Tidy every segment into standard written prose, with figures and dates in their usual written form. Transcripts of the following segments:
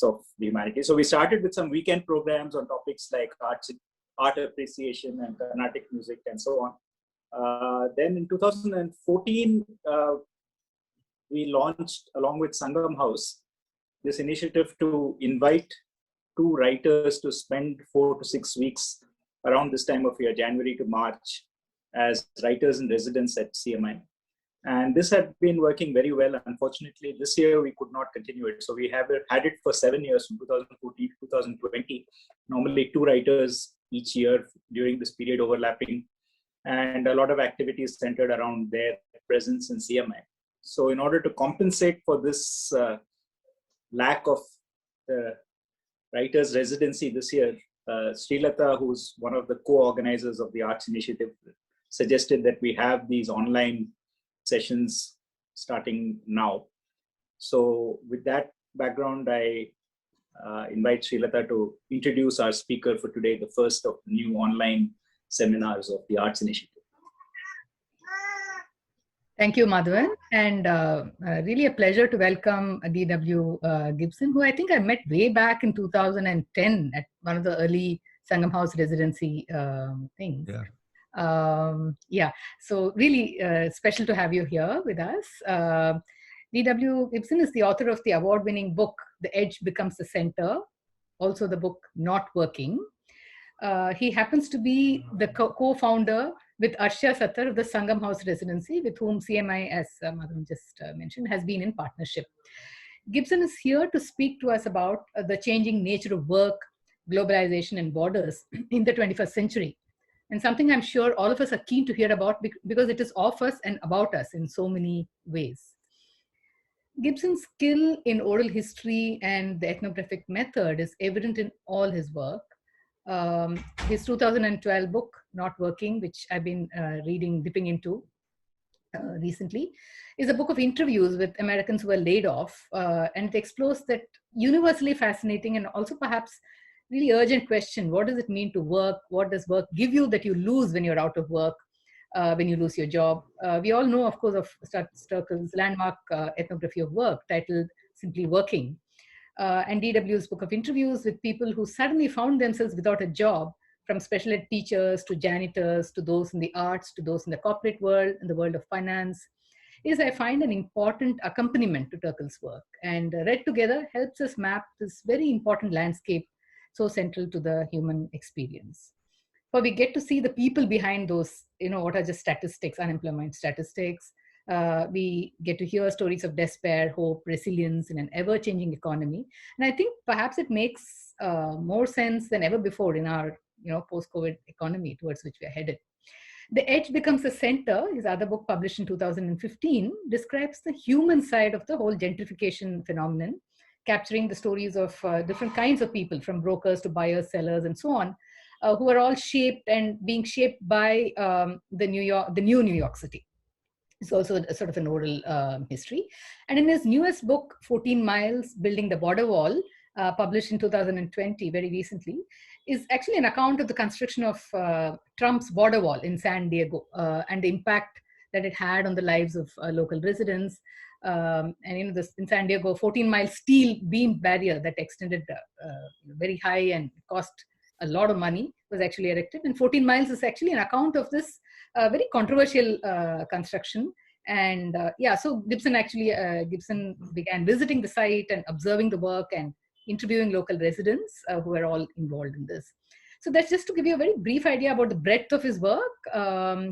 of the humanities. So we started with some weekend programs on topics like art appreciation and Carnatic music and so on. Then in 2014, we launched, along with Sangam House, this initiative to invite two writers to spend 4 to 6 weeks around this time of year, January to March, as writers in residence at CMI. And this had been working very well. Unfortunately, this year we could not continue it. So we have had it for 7 years, from 2014 to 2020. Normally 2 writers each year during this period overlapping, and a lot of activities centered around their presence in CMI. So in order to compensate for this lack of writers' residency this year, Srilata, who's one of the co-organizers of the Arts Initiative, suggested that we have these online sessions starting now. So with that background, I invite Srilata to introduce our speaker for today, the first of new online seminars of the Arts Initiative. Thank you, Madhavan, and really a pleasure to welcome D.W. Gibson, who I think I met way back in 2010 at one of the early Sangam House residency things. Yeah. So really special to have you here with us. D.W. Gibson is the author of the award-winning book, The Edge Becomes the Center, also the book Not Working. He happens to be the co-founder with Arshya Sattar of the Sangam House Residency, with whom CMI, as Madhavan just mentioned, has been in partnership. Gibson is here to speak to us about the changing nature of work, globalization and borders in the 21st century. And something I'm sure all of us are keen to hear about because it is of us and about us in so many ways. Gibson's skill in oral history and the ethnographic method is evident in all his work. His 2012 book, Not Working, which I've been dipping into recently, is a book of interviews with Americans who were laid off, and it explores that universally fascinating and also perhaps really urgent question: what does it mean to work? What does work give you that you lose when you're out of work, when you lose your job? We all know, of course, of Sturkell's landmark ethnography of work titled Simply Working. And DW's book of interviews with people who suddenly found themselves without a job, from special ed teachers to janitors to those in the arts to those in the corporate world and the world of finance, is, I find, an important accompaniment to Turkell's work. And read together helps us map this very important landscape so central to the human experience. For we get to see the people behind those, what are just statistics, unemployment statistics. We get to hear stories of despair, hope, resilience in an ever-changing economy. And I think perhaps it makes more sense than ever before in our post-COVID economy towards which we are headed. The Edge Becomes the Center, his other book published in 2015, describes the human side of the whole gentrification phenomenon, capturing the stories of different kinds of people, from brokers to buyers, sellers, and so on, who are all shaped and being shaped by the new New York City. It's also a sort of an oral history. And in his newest book, 14 Miles, Building the Border Wall, published in 2020, very recently, is actually an account of the construction of Trump's border wall in San Diego and the impact that it had on the lives of local residents. And in San Diego, 14-mile steel beam barrier that extended very high and cost a lot of money was actually erected. And 14 Miles is actually an account of this very controversial construction. And so Gibson began visiting the site and observing the work and interviewing local residents who were all involved in this. So that's just to give you a very brief idea about the breadth of his work.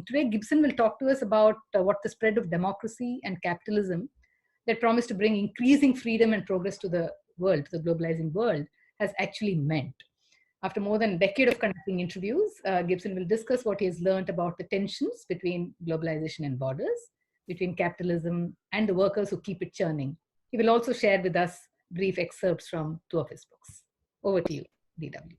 Today, Gibson will talk to us about what the spread of democracy and capitalism that promised to bring increasing freedom and progress to the world, to the globalizing world, has actually meant. After more than a decade of conducting interviews, Gibson will discuss what he has learned about the tensions between globalization and borders, between capitalism and the workers who keep it churning. He will also share with us brief excerpts from 2 of his books. Over to you, DW.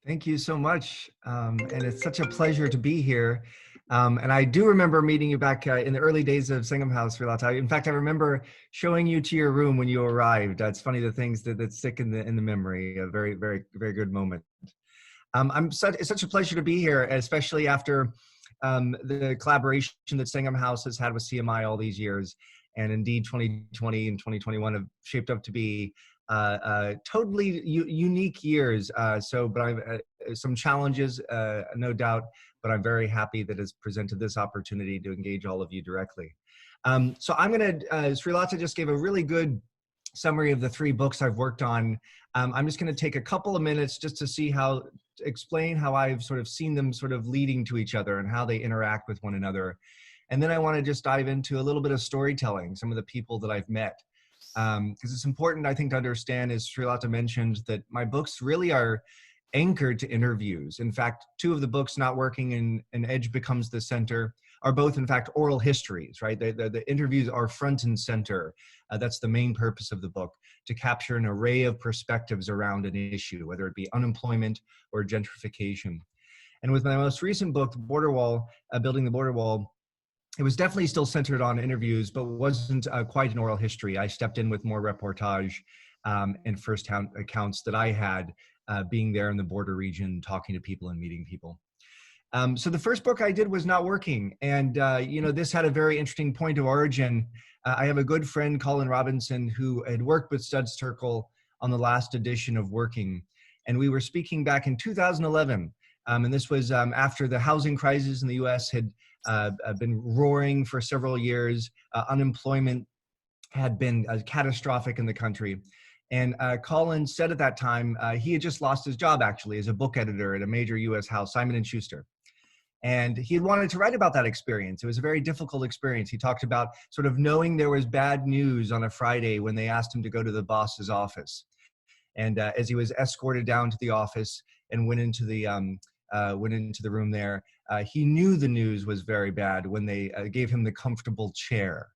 Thank you so much. And it's such a pleasure to be here. And I do remember meeting you back in the early days of Sangam House, Srilata. In fact, I remember showing you to your room when you arrived. It's funny, the things that stick in the memory. A very, very, very good moment. It's such a pleasure to be here, especially after the collaboration that Sangam House has had with CMI all these years. And indeed, 2020 and 2021 have shaped up to be totally unique years. But I've some challenges, no doubt, but I'm very happy that it's presented this opportunity to engage all of you directly. So I'm going to, Srilata just gave a really good summary of the 3 books I've worked on. I'm just going to take a couple of minutes just to explain how I've sort of seen them sort of leading to each other and how they interact with one another. And then I want to just dive into a little bit of storytelling, some of the people that I've met. Because it's important, I think, to understand, as Srilata mentioned, that my books really are anchored to interviews. In fact, 2 of the books, Not Working and Edge Becomes the Center, are both, in fact, oral histories, right? The interviews are front and center. That's the main purpose of the book, to capture an array of perspectives around an issue, whether it be unemployment or gentrification. And with my most recent book, The Border Wall, Building the Border Wall, it was definitely still centered on interviews, but wasn't quite an oral history. I stepped in with more reportage and first-hand accounts that I had being there in the border region, talking to people and meeting people. So the first book I did was Not Working. And, this had a very interesting point of origin. I have a good friend, Colin Robinson, who had worked with Studs Terkel on the last edition of Working. And we were speaking back in 2011. And this was after the housing crisis in the US had been roaring for several years. Unemployment had been catastrophic in the country. And Colin said at that time, he had just lost his job, actually, as a book editor at a major US house, Simon & Schuster. And he had wanted to write about that experience. It was a very difficult experience. He talked about sort of knowing there was bad news on a Friday when they asked him to go to the boss's office. And as he was escorted down to the office and went into the room there, he knew the news was very bad when they gave him the comfortable chair.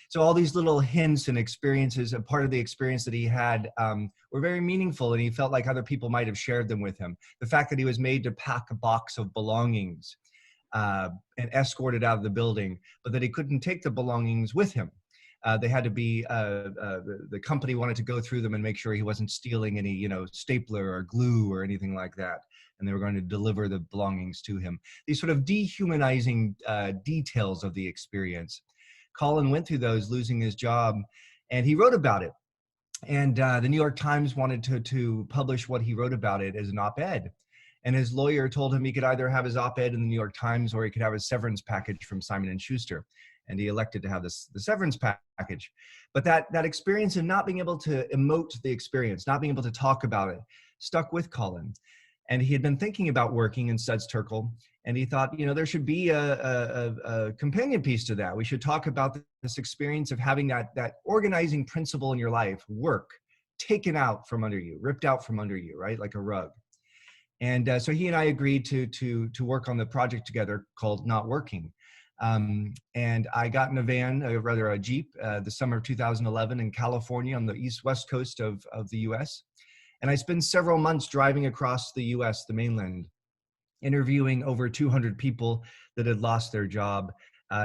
So all these little hints and experiences, a part of the experience that he had, were very meaningful, and he felt like other people might have shared them with him. The fact that he was made to pack a box of belongings and escorted out of the building, but that he couldn't take the belongings with him. They had to be, the company wanted to go through them and make sure he wasn't stealing any, stapler or glue or anything like that. And they were going to deliver the belongings to him. These sort of dehumanizing details of the experience. Colin went through those, losing his job, and he wrote about it. And the New York Times wanted to publish what he wrote about it as an op-ed. And his lawyer told him he could either have his op-ed in the New York Times or he could have his severance package from Simon & Schuster. And he elected to have the severance package. But that experience of not being able to emote the experience, not being able to talk about it, stuck with Colin. And he had been thinking about working in Studs Terkel, and he thought, there should be a companion piece to that. We should talk about this experience of having that organizing principle in your life, work, taken out from under you, ripped out from under you, right, like a rug. And so he and I agreed to work on the project together called Not Working. And I got in a van, a Jeep, the summer of 2011 in California on the west coast of the US. And I spent several months driving across the US, the mainland, interviewing over 200 people that had lost their job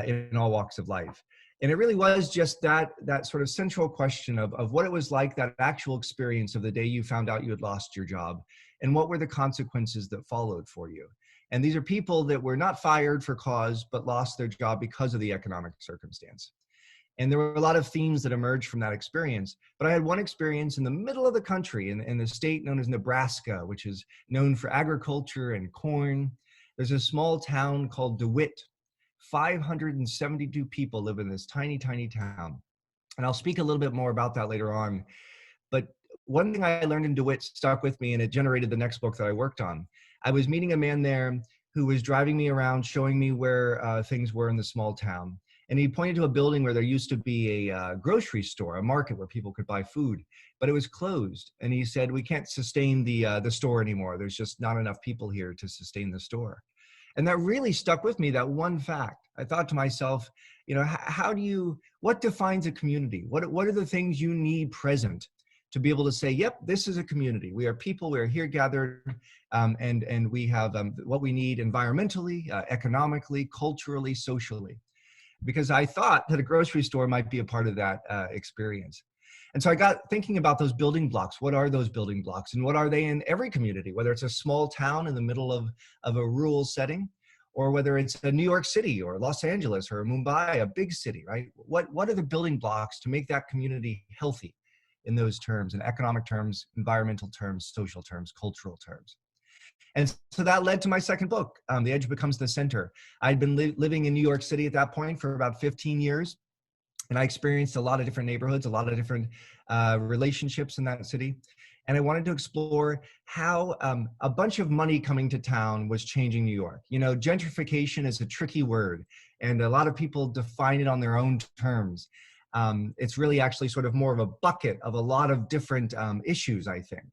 in all walks of life. And it really was just that sort of central question of what it was like, that actual experience of the day you found out you had lost your job, and what were the consequences that followed for you. And these are people that were not fired for cause, but lost their job because of the economic circumstance. And there were a lot of themes that emerged from that experience. But I had one experience in the middle of the country, in the state known as Nebraska, which is known for agriculture and corn. There's a small town called DeWitt. 572 people live in this tiny, tiny town. And I'll speak a little bit more about that later on. But one thing I learned in DeWitt stuck with me, and it generated the next book that I worked on. I was meeting a man there who was driving me around, showing me where things were in the small town. And he pointed to a building where there used to be a grocery store, a market where people could buy food, but it was closed. And he said, we can't sustain the store anymore. There's just not enough people here to sustain the store. And that really stuck with me, that one fact. I thought to myself, what defines a community? What are the things you need present to be able to say, yep, this is a community. We are people, we are here gathered, and we have what we need environmentally, economically, culturally, socially. Because I thought that a grocery store might be a part of that experience. And so I got thinking about those building blocks. What are those building blocks, and what are they in every community, whether it's a small town in the middle of a rural setting, or whether it's New York City or Los Angeles or Mumbai, a big city, right? What are the building blocks to make that community healthy in those terms, in economic terms, environmental terms, social terms, cultural terms? And so that led to my second book, The Edge Becomes the Center. I'd been living in New York City at that point for about 15 years. And I experienced a lot of different neighborhoods, a lot of different relationships in that city. And I wanted to explore how a bunch of money coming to town was changing New York. You know, gentrification is a tricky word, and a lot of people define it on their own terms. It's really actually sort of more of a bucket of a lot of different issues, I think.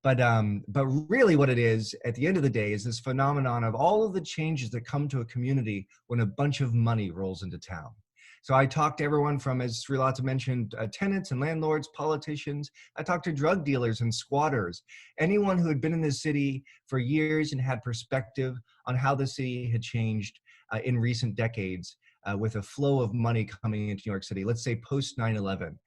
But really what it is, at the end of the day, is this phenomenon of all of the changes that come to a community when a bunch of money rolls into town. So I talked to everyone from, as Srilata mentioned, tenants and landlords, politicians. I talked to drug dealers and squatters, anyone who had been in the city for years and had perspective on how the city had changed in recent decades with a flow of money coming into New York City. Let's say post 9/11.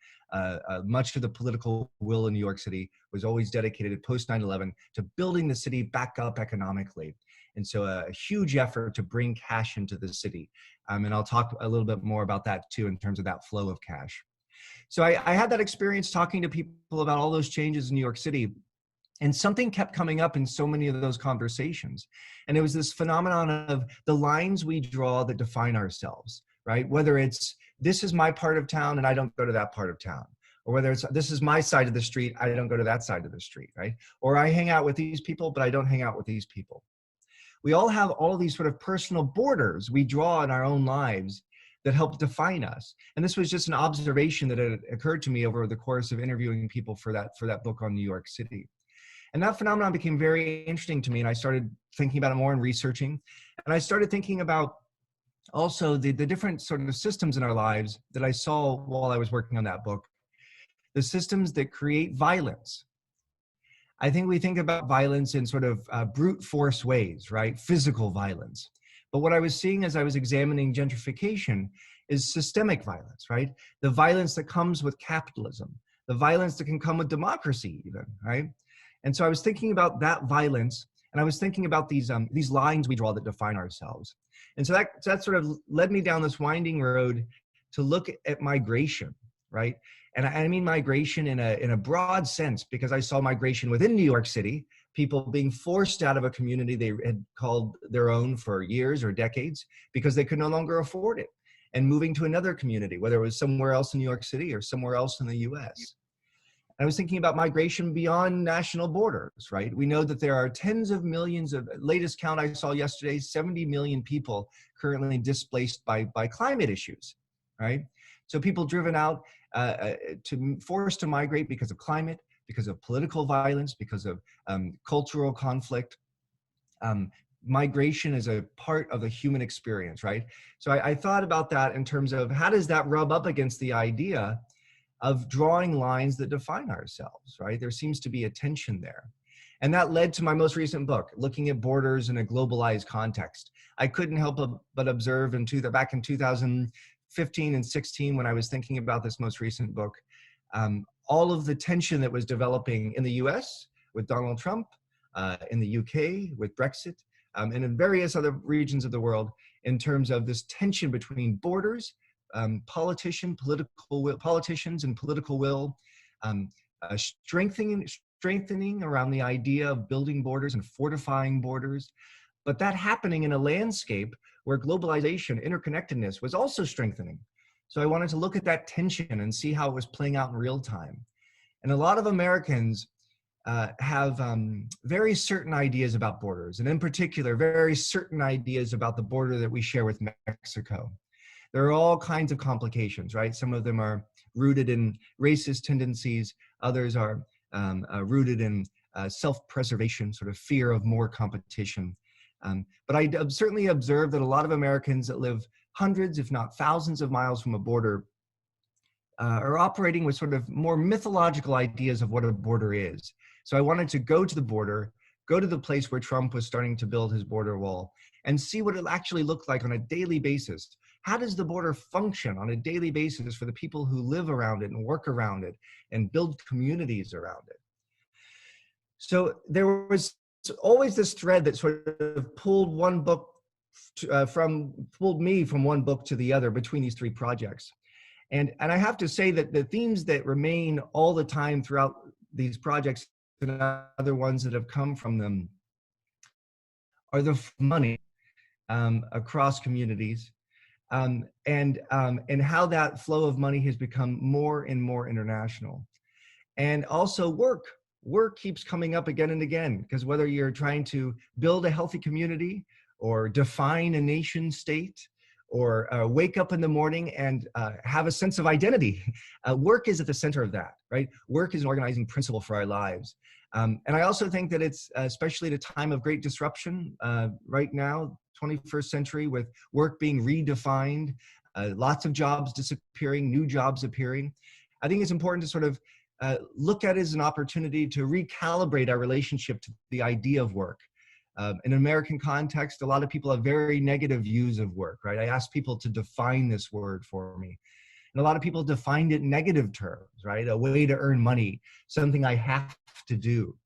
Much of the political will in New York City was always dedicated post 9/11 to building the city back up economically. And so a huge effort to bring cash into the city. And I'll talk a little bit more about that too, in terms of that flow of cash. So I had that experience talking to people about all those changes in New York City. And something kept coming up in so many of those conversations. And it was this phenomenon of the lines we draw that define ourselves, right? Whether it's, this is my part of town and I don't go to that part of town. Or whether it's, this is my side of the street, I don't go to that side of the street, right? Or I hang out with these people, but I don't hang out with these people. We all have all these sort of personal borders we draw in our own lives that help define us. And this was just an observation that had occurred to me over the course of interviewing people for that book on New York City. And that phenomenon became very interesting to me, and I started thinking about it more and researching. And I started thinking about also the different sort of systems in our lives that I saw while I was working on that book, the systems that create violence. I think we think about violence in sort of brute force ways, right? Physical violence. But what I was seeing as I was examining gentrification is systemic violence, right? The violence that comes with capitalism, the violence that can come with democracy even, right? And so I was thinking about that violence, and I was thinking about these lines we draw that define ourselves. And so that sort of led me down this winding road to look at migration, right? And I mean migration in a broad sense, because I saw migration within New York City, people being forced out of a community they had called their own for years or decades because they could no longer afford it, and moving to another community, whether it was somewhere else in New York City or somewhere else in the US. I was thinking about migration beyond national borders, right? We know that there are tens of millions of, latest count I saw yesterday, 70 million people currently displaced by climate issues, right? So people driven out, forced to migrate because of climate, because of political violence, because of cultural conflict. Migration is a part of the human experience, right? So I thought about that in terms of how does that rub up against the idea of drawing lines that define ourselves, right? There seems to be a tension there. And that led to my most recent book, looking at borders in a globalized context. I couldn't help but observe back in 2015 and 16, when I was thinking about this most recent book, all of the tension that was developing in the US with Donald Trump, in the UK with Brexit, and in various other regions of the world, in terms of this tension between borders, politicians and political will, strengthening around the idea of building borders and fortifying borders, but that happening in a landscape where globalization, interconnectedness was also strengthening. So I wanted to look at that tension and see how it was playing out in real time. And a lot of Americans have very certain ideas about borders, and in particular, very certain ideas about the border that we share with Mexico. There are all kinds of complications, right? Some of them are rooted in racist tendencies. Others are rooted in self-preservation, sort of fear of more competition. But I certainly observed that a lot of Americans that live hundreds, if not thousands of miles from a border are operating with sort of more mythological ideas of what a border is. So I wanted to go to the border, go to the place where Trump was starting to build his border wall, and see what it actually looked like on a daily basis. How does the border function on a daily basis for the people who live around it and work around it and build communities around it? So there was always this thread that sort of pulled one book pulled me from one book to the other between these three projects. And I have to say that the themes that remain all the time throughout these projects and other ones that have come from them are the money across communities, and how that flow of money has become more and more international. And also work keeps coming up again and again, because whether you're trying to build a healthy community or define a nation state or wake up in the morning and have a sense of identity, work is at the center of that, right? Work is an organizing principle for our lives. And I also think that it's, especially at a time of great disruption right now, 21st century, with work being redefined, lots of jobs disappearing, new jobs appearing, I think it's important to sort of look at it as an opportunity to recalibrate our relationship to the idea of work. In an American context, a lot of people have very negative views of work, right? I asked people to define this word for me. And a lot of people defined it in negative terms, right? A way to earn money, something I have to do.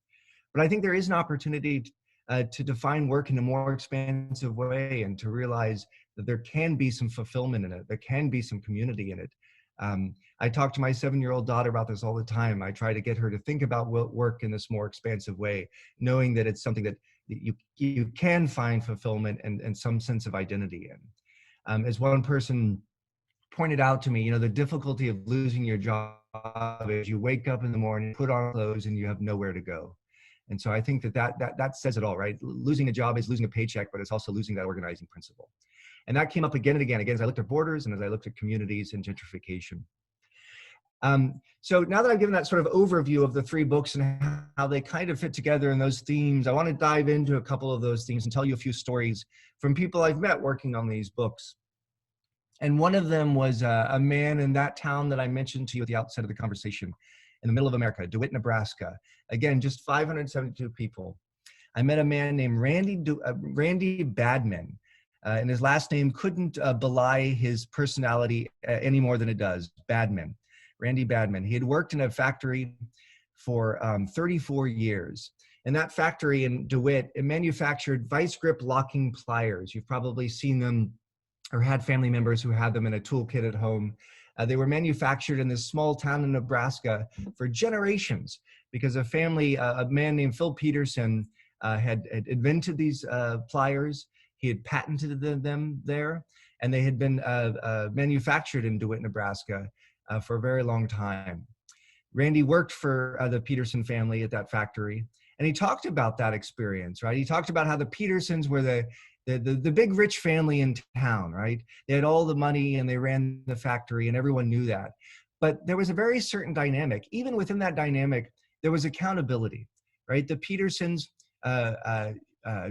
But I think there is an opportunity to define work in a more expansive way and to realize that there can be some fulfillment in it. There can be some community in it. I talk to my 7-year-old daughter about this all the time. I try to get her to think about work in this more expansive way, knowing that it's something that you can find fulfillment and some sense of identity in. As one person pointed out to me, you know, the difficulty of losing your job is you wake up in the morning, put on clothes, and you have nowhere to go. And so I think that says it all, right? Losing a job is losing a paycheck, but it's also losing that organizing principle. And that came up again and again, as I looked at borders and as I looked at communities and gentrification. So now that I've given that sort of overview of the three books and how they kind of fit together in those themes, I want to dive into a couple of those themes and tell you a few stories from people I've met working on these books. And one of them was a man in that town that I mentioned to you at the outset of the conversation, in the middle of America, DeWitt, Nebraska. Again, just 572 people. I met a man named Randy Badman. And his last name couldn't belie his personality any more than it does, Badman. Randy Badman. He had worked in a factory for 34 years. And that factory in DeWitt, it manufactured vice grip locking pliers. You've probably seen them or had family members who had them in a toolkit at home. They were manufactured in this small town in Nebraska for generations because a family, a man named Phil Peterson had invented these pliers. He had patented them there, and they had been manufactured in DeWitt, Nebraska for a very long time. Randy worked for the Peterson family at that factory, and he talked about that experience, right? He talked about how the Petersons were the big rich family in town, right? They had all the money and they ran the factory and everyone knew that. But there was a very certain dynamic. Even within that dynamic, there was accountability, right? The Petersons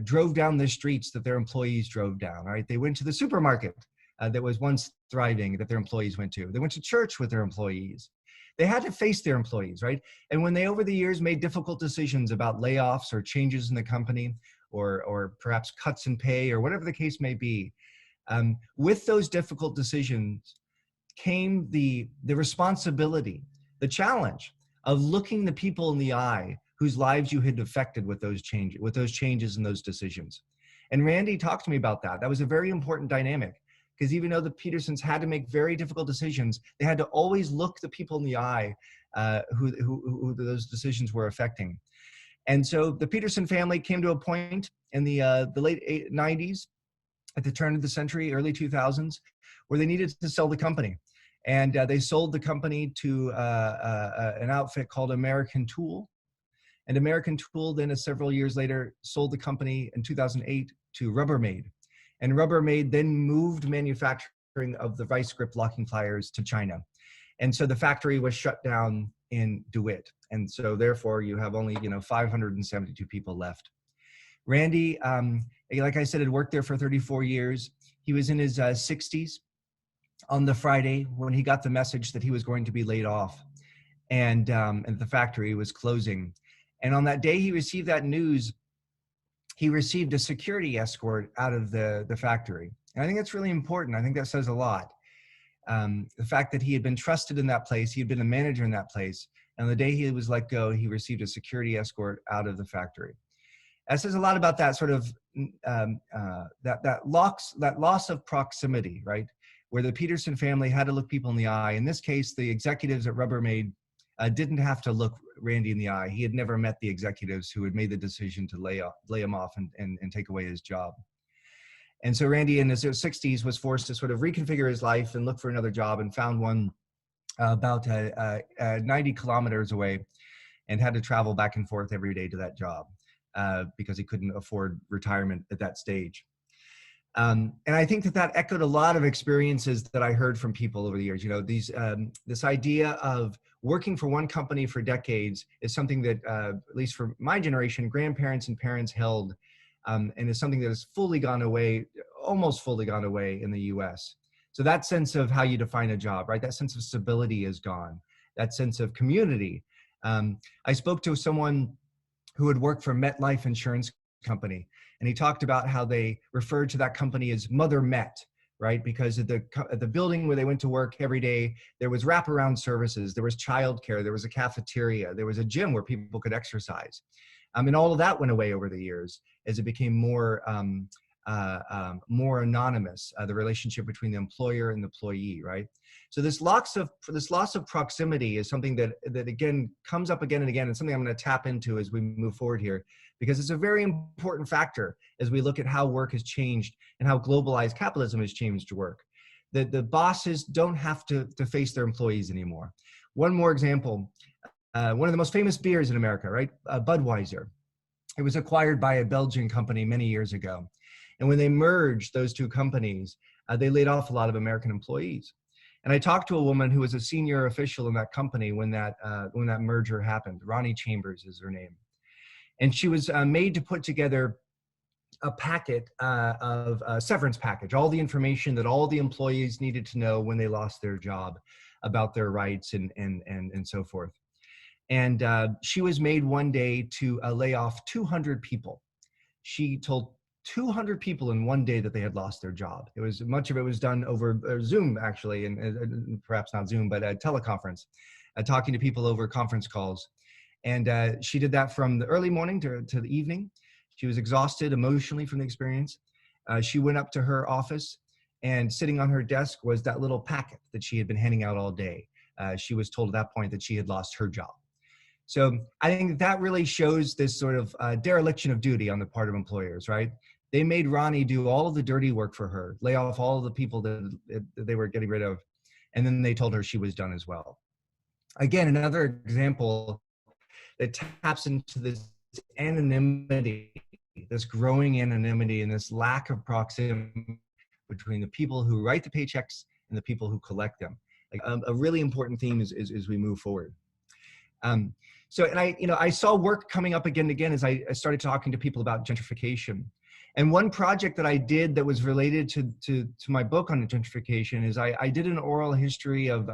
drove down the streets that their employees drove down, right? They went to the supermarket that was once thriving that their employees went to. They went to church with their employees. They had to face their employees, right? And when they, over the years, made difficult decisions about layoffs or changes in the company, or perhaps cuts in pay, or whatever the case may be, with those difficult decisions came the responsibility, the challenge of looking the people in the eye whose lives you had affected with those changes and those decisions. And Randy talked to me about that. That was a very important dynamic, because even though the Petersons had to make very difficult decisions, they had to always look the people in the eye who those decisions were affecting. And so the Peterson family came to a point in the late 90s, at the turn of the century, early 2000s, where they needed to sell the company. And they sold the company to an outfit called American Tool. And American Tool then, several years later, sold the company in 2008 to Rubbermaid. And Rubbermaid then moved manufacturing of the vice grip locking pliers to China. And so the factory was shut down in DeWitt. And so therefore you have only 572 people left. Randy, like I said, had worked there for 34 years. He was in his 60s on the Friday when he got the message that he was going to be laid off and the factory was closing. And on that day he received that news, he received a security escort out of the factory. And I think that's really important. I think that says a lot. The fact that he had been trusted in that place, he had been a manager in that place, and on the day he was let go, he received a security escort out of the factory. That says a lot about that sort of that loss of proximity, right? Where the Peterson family had to look people in the eye. In this case, the executives at Rubbermaid didn't have to look Randy in the eye. He had never met the executives who had made the decision to lay him off and take away his job. And so Randy in his 60s was forced to sort of reconfigure his life and look for another job, and found one about 90 kilometers away, and had to travel back and forth every day to that job because he couldn't afford retirement at that stage. And I think that echoed a lot of experiences that I heard from people over the years. You know, this idea of working for one company for decades is something that, at least for my generation, grandparents and parents held, and is something that has fully gone away, almost fully gone away in the US. So that sense of how you define a job, right? That sense of stability is gone. That sense of community. I spoke to someone who had worked for MetLife Insurance Company, and he talked about how they referred to that company as Mother Met, right? Because at the building where they went to work every day, there was wraparound services, there was childcare, there was a cafeteria, there was a gym where people could exercise. And all of that went away over the years as it became more anonymous, the relationship between the employer and the employee, right? So this loss of proximity is something that again comes up again and again, and something I'm going to tap into as we move forward here, because it's a very important factor as we look at how work has changed and how globalized capitalism has changed work. The bosses don't have to face their employees anymore. One more example, one of the most famous beers in America, right? Budweiser. It was acquired by a Belgian company many years ago. And when they merged those two companies, they laid off a lot of American employees. And I talked to a woman who was a senior official in that company when that merger happened. Ronnie Chambers is her name. And she was made to put together a packet of severance package, all the information that all the employees needed to know when they lost their job, about their rights and so forth. And she was made one day to lay off 200 people. She told 200 people in one day that they had lost their job. Much of it was done over Zoom, actually, and perhaps not Zoom, but a teleconference, talking to people over conference calls. And she did that from the early morning to the evening. She was exhausted emotionally from the experience. She went up to her office, and sitting on her desk was that little packet that she had been handing out all day. She was told at that point that she had lost her job. So I think that really shows this sort of dereliction of duty on the part of employers, right? They made Ronnie do all of the dirty work for her, lay off all of the people that they were getting rid of, and then they told her she was done as well. Again, another example that taps into this anonymity, this growing anonymity, and this lack of proximity between the people who write the paychecks and the people who collect them. Like, a really important theme as we move forward. I saw work coming up again and again as I started talking to people about gentrification. And one project that I did that was related to my book on gentrification is I did an oral history of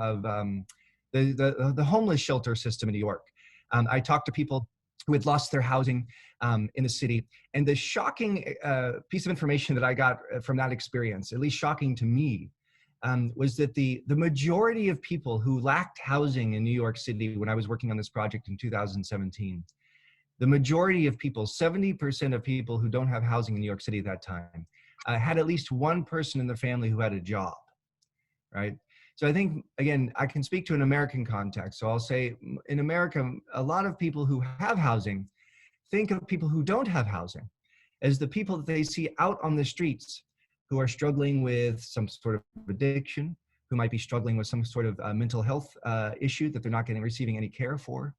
the homeless shelter system in New York. I talked to people who had lost their housing in the city. And the shocking piece of information that I got from that experience, at least shocking to me, was that the majority of people who lacked housing in New York City when I was working on this project in 2017, the majority of people, 70% of people who don't have housing in New York City at that time, had at least one person in their family who had a job, right? So I think, again, I can speak to an American context. So I'll say in America, a lot of people who have housing think of people who don't have housing as the people that they see out on the streets who are struggling with some sort of addiction, who might be struggling with some sort of mental health issue that they're not receiving any care for.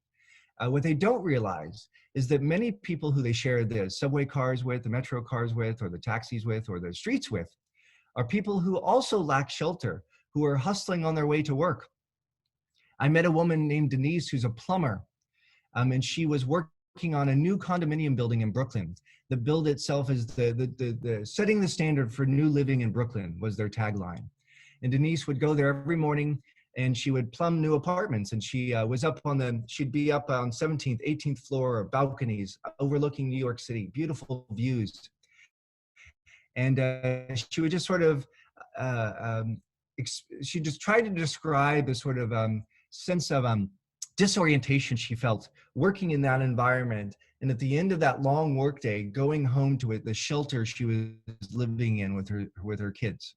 What they don't realize is that many people who they share the subway cars with, the metro cars with, or the taxis with, or the streets with, are people who also lack shelter, who are hustling on their way to work. I met a woman named Denise who's a plumber, and she was working on a new condominium building in Brooklyn. The build itself is the setting the standard for new living in Brooklyn was their tagline. And Denise would go there every morning and she would plumb new apartments. And she she'd be up on 17th, 18th floor, balconies overlooking New York City, beautiful views. And she would just sort of, she just tried to describe a sort of sense of disorientation she felt working in that environment And at the end of that long workday, going home to the shelter she was living in with her kids.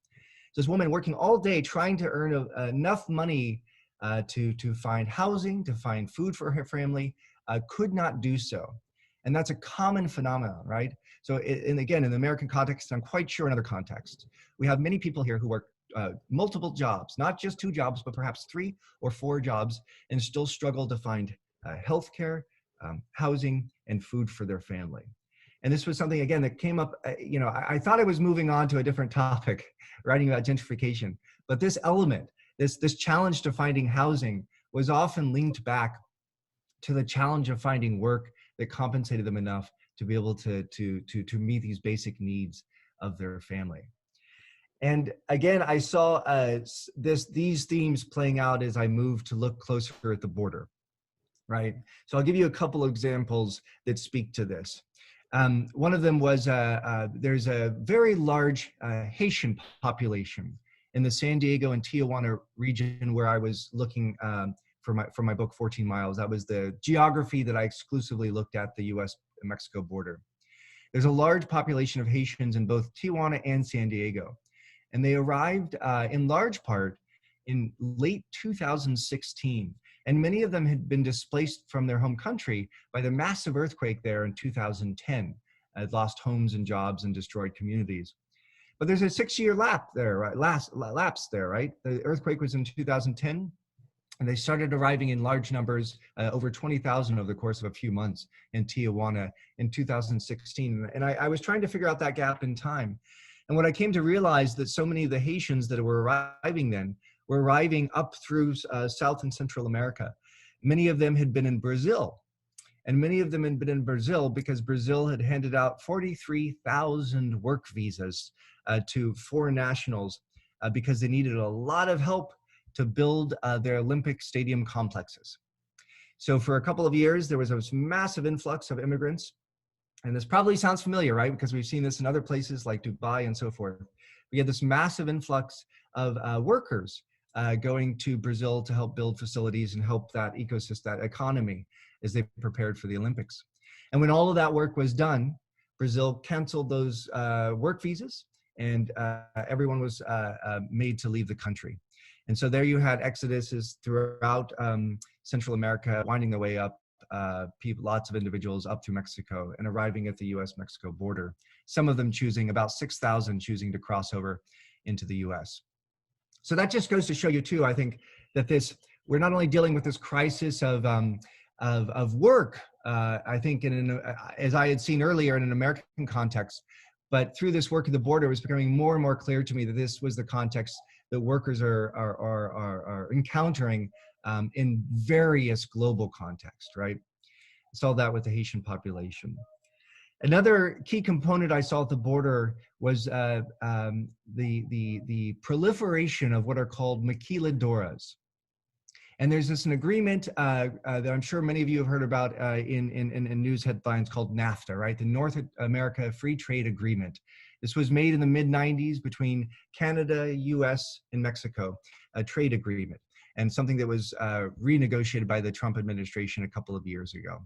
So this woman working all day trying to earn enough money to find housing, to find food for her family, could not do so. And that's a common phenomenon, right? So, and again, in the American context, I'm quite sure in other contexts, we have many people here who work multiple jobs, not just 2 jobs, but perhaps 3 or 4 jobs, and still struggle to find healthcare, housing, and food for their family. And this was something, again, that came up, I thought I was moving on to a different topic, writing about gentrification, but this element, this challenge to finding housing was often linked back to the challenge of finding work that compensated them enough to be able to meet these basic needs of their family. And again, I saw these themes playing out as I moved to look closer at the border, right? So I'll give you a couple of examples that speak to this. One of them was there's a very large Haitian population in the San Diego and Tijuana region where I was looking for my book, 14 Miles. That was the geography that I exclusively looked at, the US-Mexico border. There's a large population of Haitians in both Tijuana and San Diego. And they arrived in large part in late 2016. And many of them had been displaced from their home country by the massive earthquake there in 2010. Lost homes and jobs and destroyed communities. But there's a 6-year lapse there, right? Lapse there, right? The earthquake was in 2010. And they started arriving in large numbers, over 20,000 over the course of a few months in Tijuana in 2016. And I was trying to figure out that gap in time. And what I came to realize that so many of the Haitians that were arriving then were arriving up through South and Central America. Many of them had been in Brazil. And many of them had been in Brazil because Brazil had handed out 43,000 work visas to foreign nationals because they needed a lot of help to build their Olympic stadium complexes. So for a couple of years, there was this massive influx of immigrants. And this probably sounds familiar, right? Because we've seen this in other places like Dubai and so forth. We had this massive influx of workers going to Brazil to help build facilities and help that ecosystem, that economy, as they prepared for the Olympics. And when all of that work was done, Brazil canceled those work visas and everyone was made to leave the country. And so there you had exoduses throughout Central America, winding their way up, lots of individuals up through Mexico and arriving at the US-Mexico border. Some of them choosing, about 6,000 choosing to cross over into the US. So that just goes to show you too, I think, that we're not only dealing with this crisis of work, I think as I had seen earlier in an American context, but through this work at the border, it was becoming more and more clear to me that this was the context that workers are encountering in various global contexts, right? I saw that with the Haitian population. Another key component I saw at the border was the proliferation of what are called maquiladoras. And there's an agreement that I'm sure many of you have heard about in news headlines called Nafta, right? The North America Free Trade Agreement. This was made in the mid-90s between Canada, US, and Mexico, a trade agreement, and something that was renegotiated by the Trump administration a couple of years ago.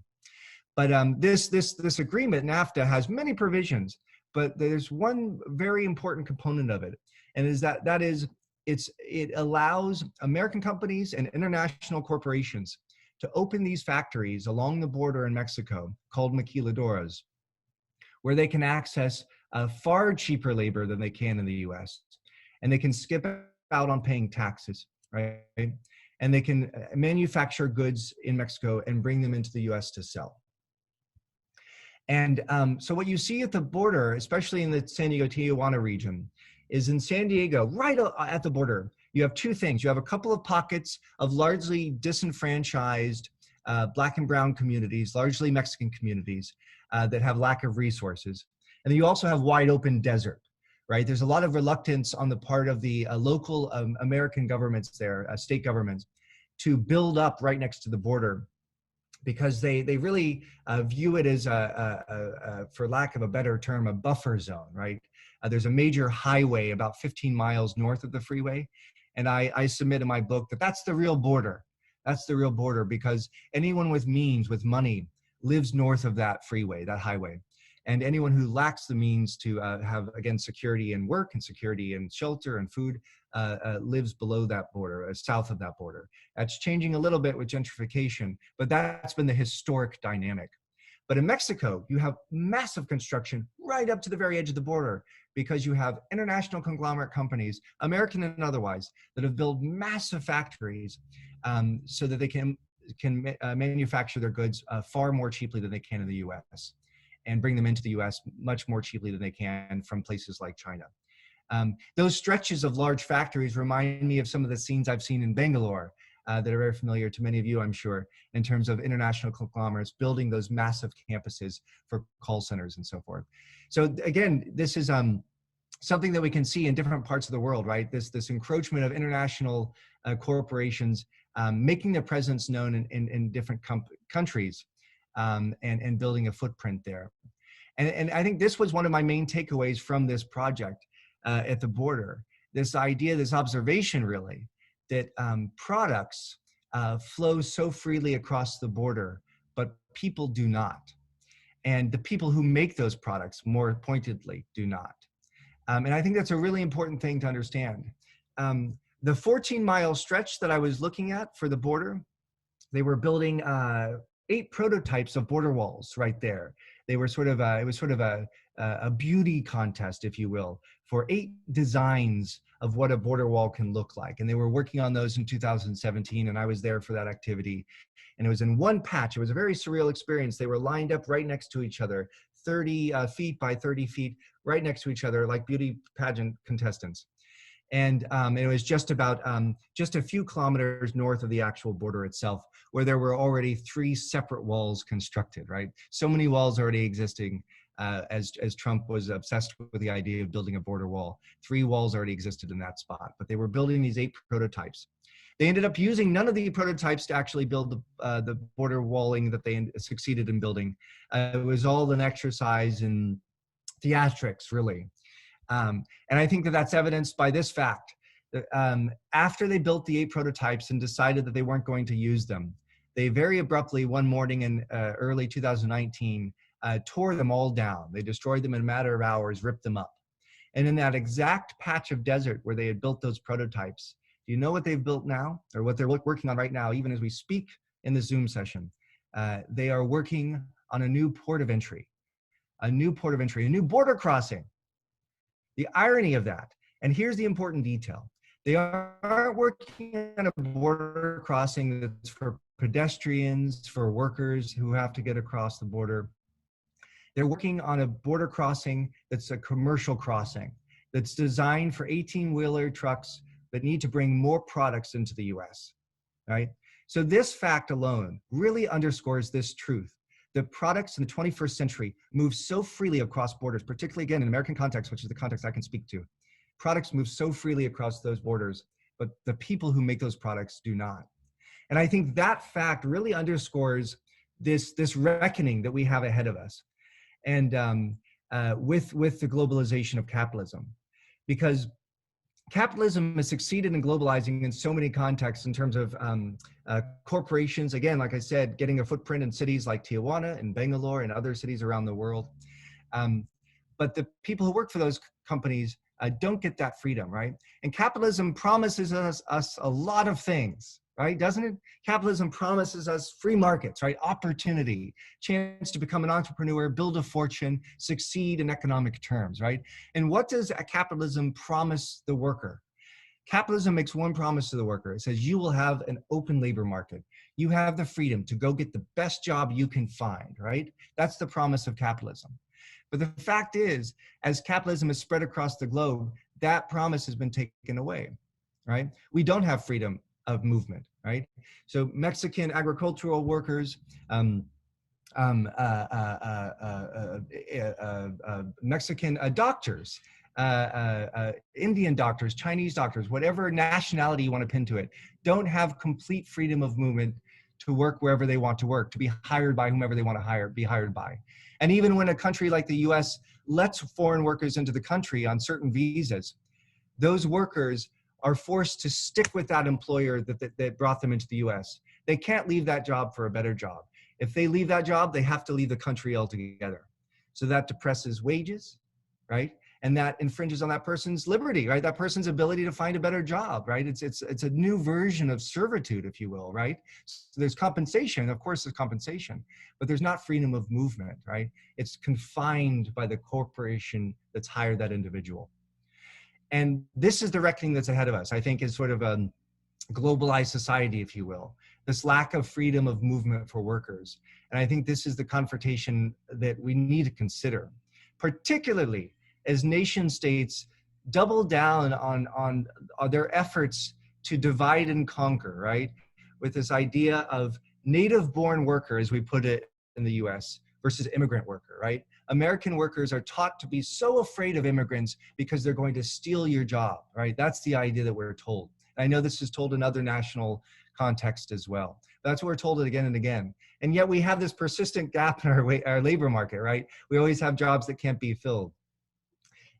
But this agreement, Nafta, has many provisions, but there's one very important component of it, and it allows American companies and international corporations to open these factories along the border in Mexico called maquiladoras, where they can access far cheaper labor than they can in the US. And they can skip out on paying taxes, right? And they can manufacture goods in Mexico and bring them into the US to sell. And so what you see at the border, especially in the San Diego-Tijuana region, is in San Diego, right at the border, you have two things. You have a couple of pockets of largely disenfranchised Black and brown communities, largely Mexican communities that have lack of resources. And then you also have wide open desert, right? There's a lot of reluctance on the part of the local American governments there, state governments, to build up right next to the border because they really view it as, for lack of a better term, a buffer zone, right? There's a major highway about 15 miles north of the freeway. And I submit in my book that that's the real border. That's the real border because anyone with means, with money, lives north of that freeway, that highway. And anyone who lacks the means to have, again, security in work and security in shelter and food lives below that border, south of that border. That's changing a little bit with gentrification, but that's been the historic dynamic. But in Mexico, you have massive construction right up to the very edge of the border, because you have international conglomerate companies, American and otherwise, that have built massive factories so that they can manufacture their goods far more cheaply than they can in the US, and bring them into the US much more cheaply than they can from places like China. Those stretches of large factories remind me of some of the scenes I've seen in Bangalore that are very familiar to many of you, I'm sure, in terms of international conglomerates building those massive campuses for call centers and so forth. So again, this is something that we can see in different parts of the world, right? This encroachment of international corporations making their presence known in different countries and building a footprint there. And I think this was one of my main takeaways from this project at the border. This idea, this observation really, that products flow so freely across the border, but people do not. And the people who make those products, more pointedly, do not. And I think that's a really important thing to understand. The 14-mile stretch that I was looking at for the border, they were building 8 prototypes of border walls right there. They were sort of it was sort of a beauty contest, if you will, for 8 designs of what a border wall can look like. And they were working on those in 2017, and I was there for that activity. And it was in one patch. It was a very surreal experience. They were lined up right next to each other, 30 feet by 30 feet, right next to each other, like beauty pageant contestants. And it was just about just a few kilometers north of the actual border itself, where there were already 3 separate walls constructed, right? So many walls already existing as Trump was obsessed with the idea of building a border wall. 3 walls already existed in that spot, but they were building these 8 prototypes. They ended up using none of the prototypes to actually build the border walling that they succeeded in building. It was all an exercise in theatrics, really. And I think that that's evidenced by this fact. After they built the 8 prototypes and decided that they weren't going to use them, they very abruptly, one morning in early 2019, tore them all down. They destroyed them in a matter of hours, ripped them up. And in that exact patch of desert where they had built those prototypes, do you know what they've built now, or what they're working on right now, even as we speak in the Zoom session? They are working on a new port of entry, a new border crossing. The irony of that, and here's the important detail, they aren't working on a border crossing that's for pedestrians, for workers who have to get across the border. They're working on a border crossing that's a commercial crossing, that's designed for 18-wheeler trucks that need to bring more products into the US, right? So this fact alone really underscores this truth, that products in the 21st century move so freely across borders, particularly again in American context, which is the context I can speak to. Products move so freely across those borders, but the people who make those products do not. And I think that fact really underscores this reckoning that we have ahead of us, and with the globalization of capitalism, because capitalism has succeeded in globalizing in so many contexts in terms of corporations, again, like I said, getting a footprint in cities like Tijuana and Bangalore and other cities around the world. But the people who work for those companies don't get that freedom, right? And capitalism promises us a lot of things, right? Doesn't it? Capitalism promises us free markets, right? Opportunity, chance to become an entrepreneur, build a fortune, succeed in economic terms, right? And what does capitalism promise the worker? Capitalism makes one promise to the worker. It says you will have an open labor market. You have the freedom to go get the best job you can find, right? That's the promise of capitalism. But the fact is, as capitalism is spread across the globe, that promise has been taken away, right? We don't have freedom of movement, right? So Mexican agricultural workers, Mexican doctors, Indian doctors, Chinese doctors, whatever nationality you want to pin to it, don't have complete freedom of movement to work wherever they want to work, to be hired by whomever they want to be hired by. And even when a country like the US lets foreign workers into the country on certain visas, those workers are forced to stick with that employer that brought them into the US. They can't leave that job for a better job. If they leave that job, they have to leave the country altogether. So that depresses wages, right? And that infringes on that person's liberty, right? That person's ability to find a better job, right? It's a new version of servitude, if you will, right? So there's compensation, of course there's compensation, but there's not freedom of movement, right? It's confined by the corporation that's hired that individual. And this is the reckoning that's ahead of us, I think, is sort of a globalized society, if you will, this lack of freedom of movement for workers. And I think this is the confrontation that we need to consider, particularly as nation states double down on their efforts to divide and conquer, right? With this idea of native-born worker, as we put it in the US, versus immigrant worker, right? American workers are taught to be so afraid of immigrants because they're going to steal your job, right? That's the idea that we're told. I know this is told in other national contexts as well. That's what we're told it again and again. And yet we have this persistent gap in our labor market, right? We always have jobs that can't be filled.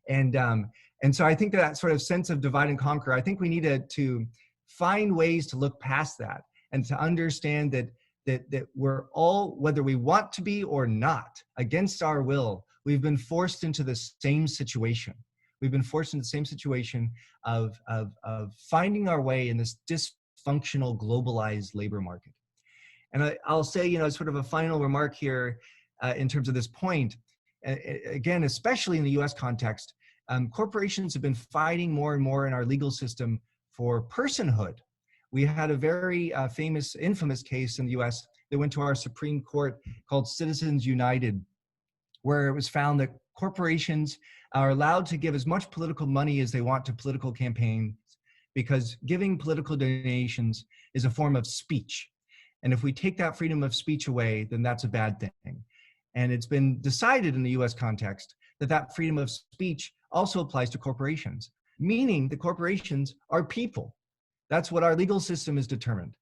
And so I think that sort of sense of divide and conquer, I think we need to find ways to look past that and to understand that we're all, whether we want to be or not, against our will, we've been forced into the same situation. We've been forced into the same situation of finding our way in this dysfunctional, globalized labor market. And I'll say, you know, sort of a final remark here in terms of this point. Again, especially in the US context, corporations have been fighting more and more in our legal system for personhood. We had a very infamous case in the US that went to our Supreme Court called Citizens United, where it was found that corporations are allowed to give as much political money as they want to political campaigns because giving political donations is a form of speech. And if we take that freedom of speech away, then that's a bad thing. And it's been decided in the US context that that freedom of speech also applies to corporations, meaning the corporations are people. That's what our legal system has determined.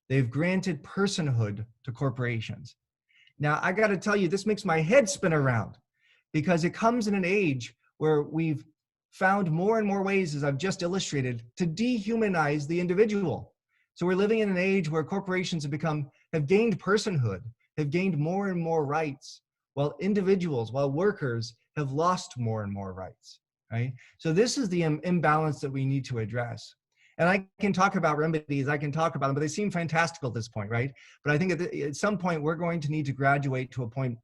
They've granted personhood to corporations. Now, I got to tell you, this makes my head spin around because it comes in an age where we've found more and more ways, as I've just illustrated, to dehumanize the individual. So we're living in an age where corporations have gained personhood, have gained more and more rights, while individuals, while workers have lost more and more rights, right? So this is the imbalance that we need to address. And I can talk about remedies, I can talk about them, but they seem fantastical at this point, right? But I think at some point, we're going to need to graduate to a point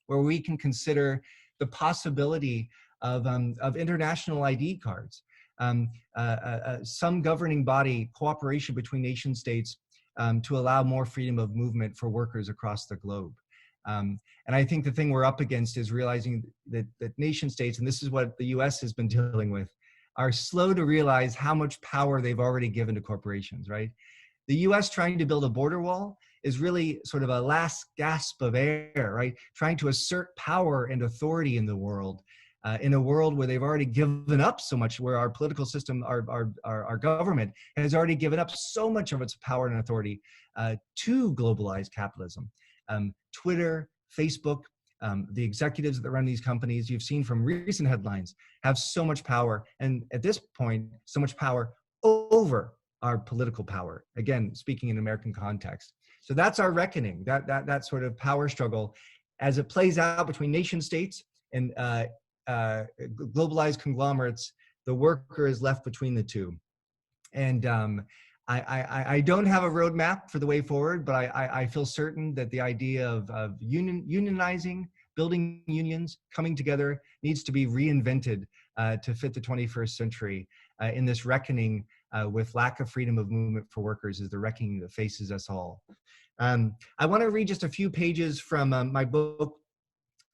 where we can consider the possibility of international ID cards, some governing body, cooperation between nation states to allow more freedom of movement for workers across the globe. And I think the thing we're up against is realizing that nation states, and this is what the US has been dealing with, are slow to realize how much power they've already given to corporations, right? The US trying to build a border wall is really sort of a last gasp of air, right? Trying to assert power and authority in the world, in a world where they've already given up so much, where our political system, our government has already given up so much of its power and authority to globalized capitalism. Twitter, Facebook, the executives that run these companies, you've seen from recent headlines, have so much power. And at this point, so much power over our political power. Again, speaking in American context. So that's our reckoning, that sort of power struggle as it plays out between nation states and globalized conglomerates. The worker is left between the two. And I don't have a roadmap for the way forward, but I feel certain that the idea of unionizing, building unions, coming together needs to be reinvented to fit the 21st century in this reckoning with lack of freedom of movement for workers is the reckoning that faces us all. I want to read just a few pages from my book,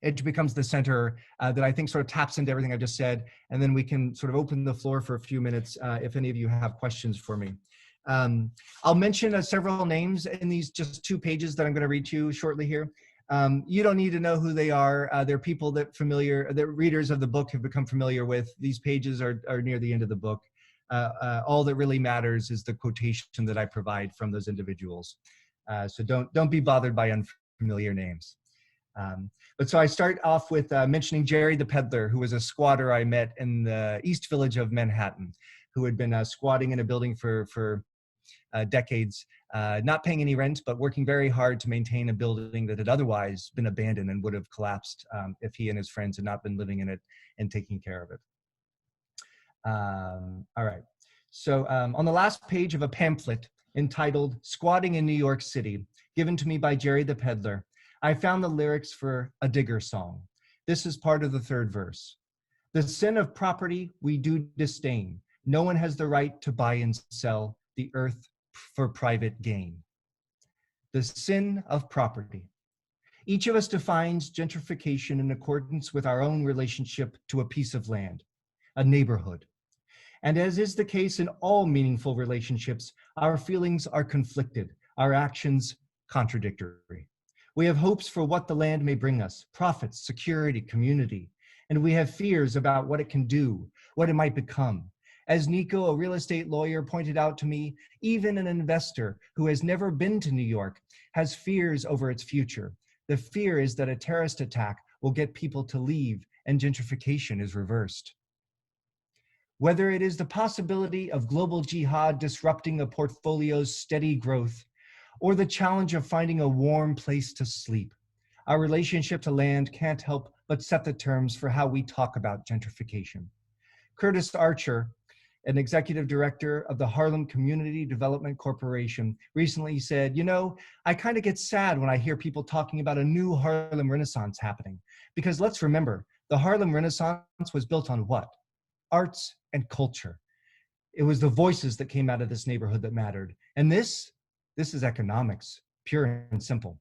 It Becomes the Center, that I think sort of taps into everything I just said, and then we can sort of open the floor for a few minutes if any of you have questions for me. I'll mention several names in these just 2 pages that I'm going to read to you shortly here. You don't need to know who they are. They're people that readers of the book have become familiar with. These pages are near the end of the book. All that really matters is the quotation that I provide from those individuals. So don't be bothered by unfamiliar names. But so I start off with mentioning Jerry the peddler, who was a squatter I met in the East Village of Manhattan, who had been squatting in a building for decades, not paying any rent, but working very hard to maintain a building that had otherwise been abandoned and would have collapsed if he and his friends had not been living in it and taking care of it. All right. So on the last page of a pamphlet entitled Squatting in New York City, given to me by Jerry the Peddler, I found the lyrics for a digger song. This is part of the third verse. The sin of property we do disdain. No one has the right to buy and sell the earth for private gain. The sin of property. Each of us defines gentrification in accordance with our own relationship to a piece of land, a neighborhood. And as is the case in all meaningful relationships, our feelings are conflicted, our actions contradictory. We have hopes for what the land may bring us, profits, security, community, and we have fears about what it can do, what it might become. As Nico, a real estate lawyer, pointed out to me, even an investor who has never been to New York has fears over its future. The fear is that a terrorist attack will get people to leave and gentrification is reversed. Whether it is the possibility of global jihad disrupting a portfolio's steady growth, or the challenge of finding a warm place to sleep, our relationship to land can't help but set the terms for how we talk about gentrification. Curtis Archer, an executive director of the Harlem Community Development Corporation, recently said, you know, I kind of get sad when I hear people talking about a new Harlem Renaissance happening, because let's remember, the Harlem Renaissance was built on what? Arts and culture. It was the voices that came out of this neighborhood that mattered. And this is economics, pure and simple.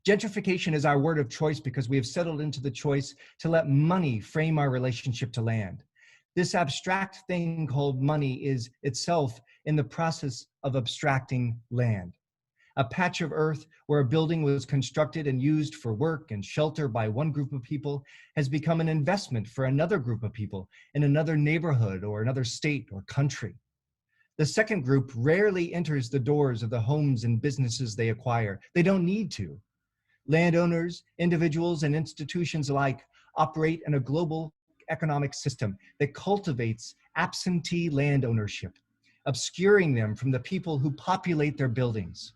Gentrification is our word of choice because we have settled into the choice to let money frame our relationship to land. This abstract thing called money is itself in the process of abstracting land. A patch of earth where a building was constructed and used for work and shelter by one group of people has become an investment for another group of people in another neighborhood or another state or country. The second group rarely enters the doors of the homes and businesses they acquire. They don't need to. Landowners, individuals, and institutions alike operate in a global economic system that cultivates absentee land ownership, obscuring them from the people who populate their buildings.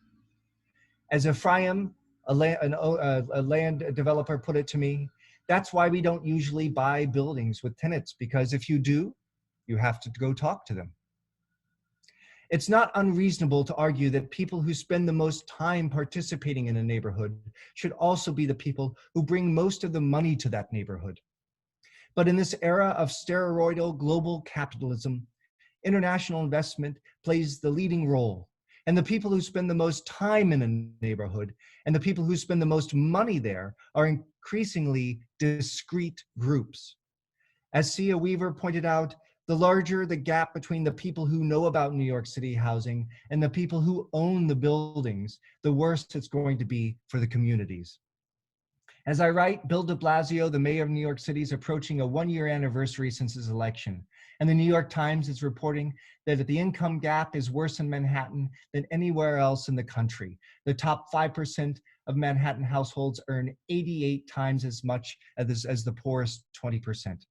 As Ephraim, a land developer, put it to me, that's why we don't usually buy buildings with tenants, because if you do, you have to go talk to them. It's not unreasonable to argue that people who spend the most time participating in a neighborhood should also be the people who bring most of the money to that neighborhood. But in this era of steroidal global capitalism, international investment plays the leading role. And the people who spend the most time in a neighborhood and the people who spend the most money there are increasingly discrete groups. As Sia Weaver pointed out, the larger the gap between the people who know about New York City housing and the people who own the buildings, the worse it's going to be for the communities. As I write, Bill de Blasio, the mayor of New York City, is approaching a one-year anniversary since his election. And the New York Times is reporting that the income gap is worse in Manhattan than anywhere else in the country. The top 5% of Manhattan households earn 88 times as much as the poorest 20%.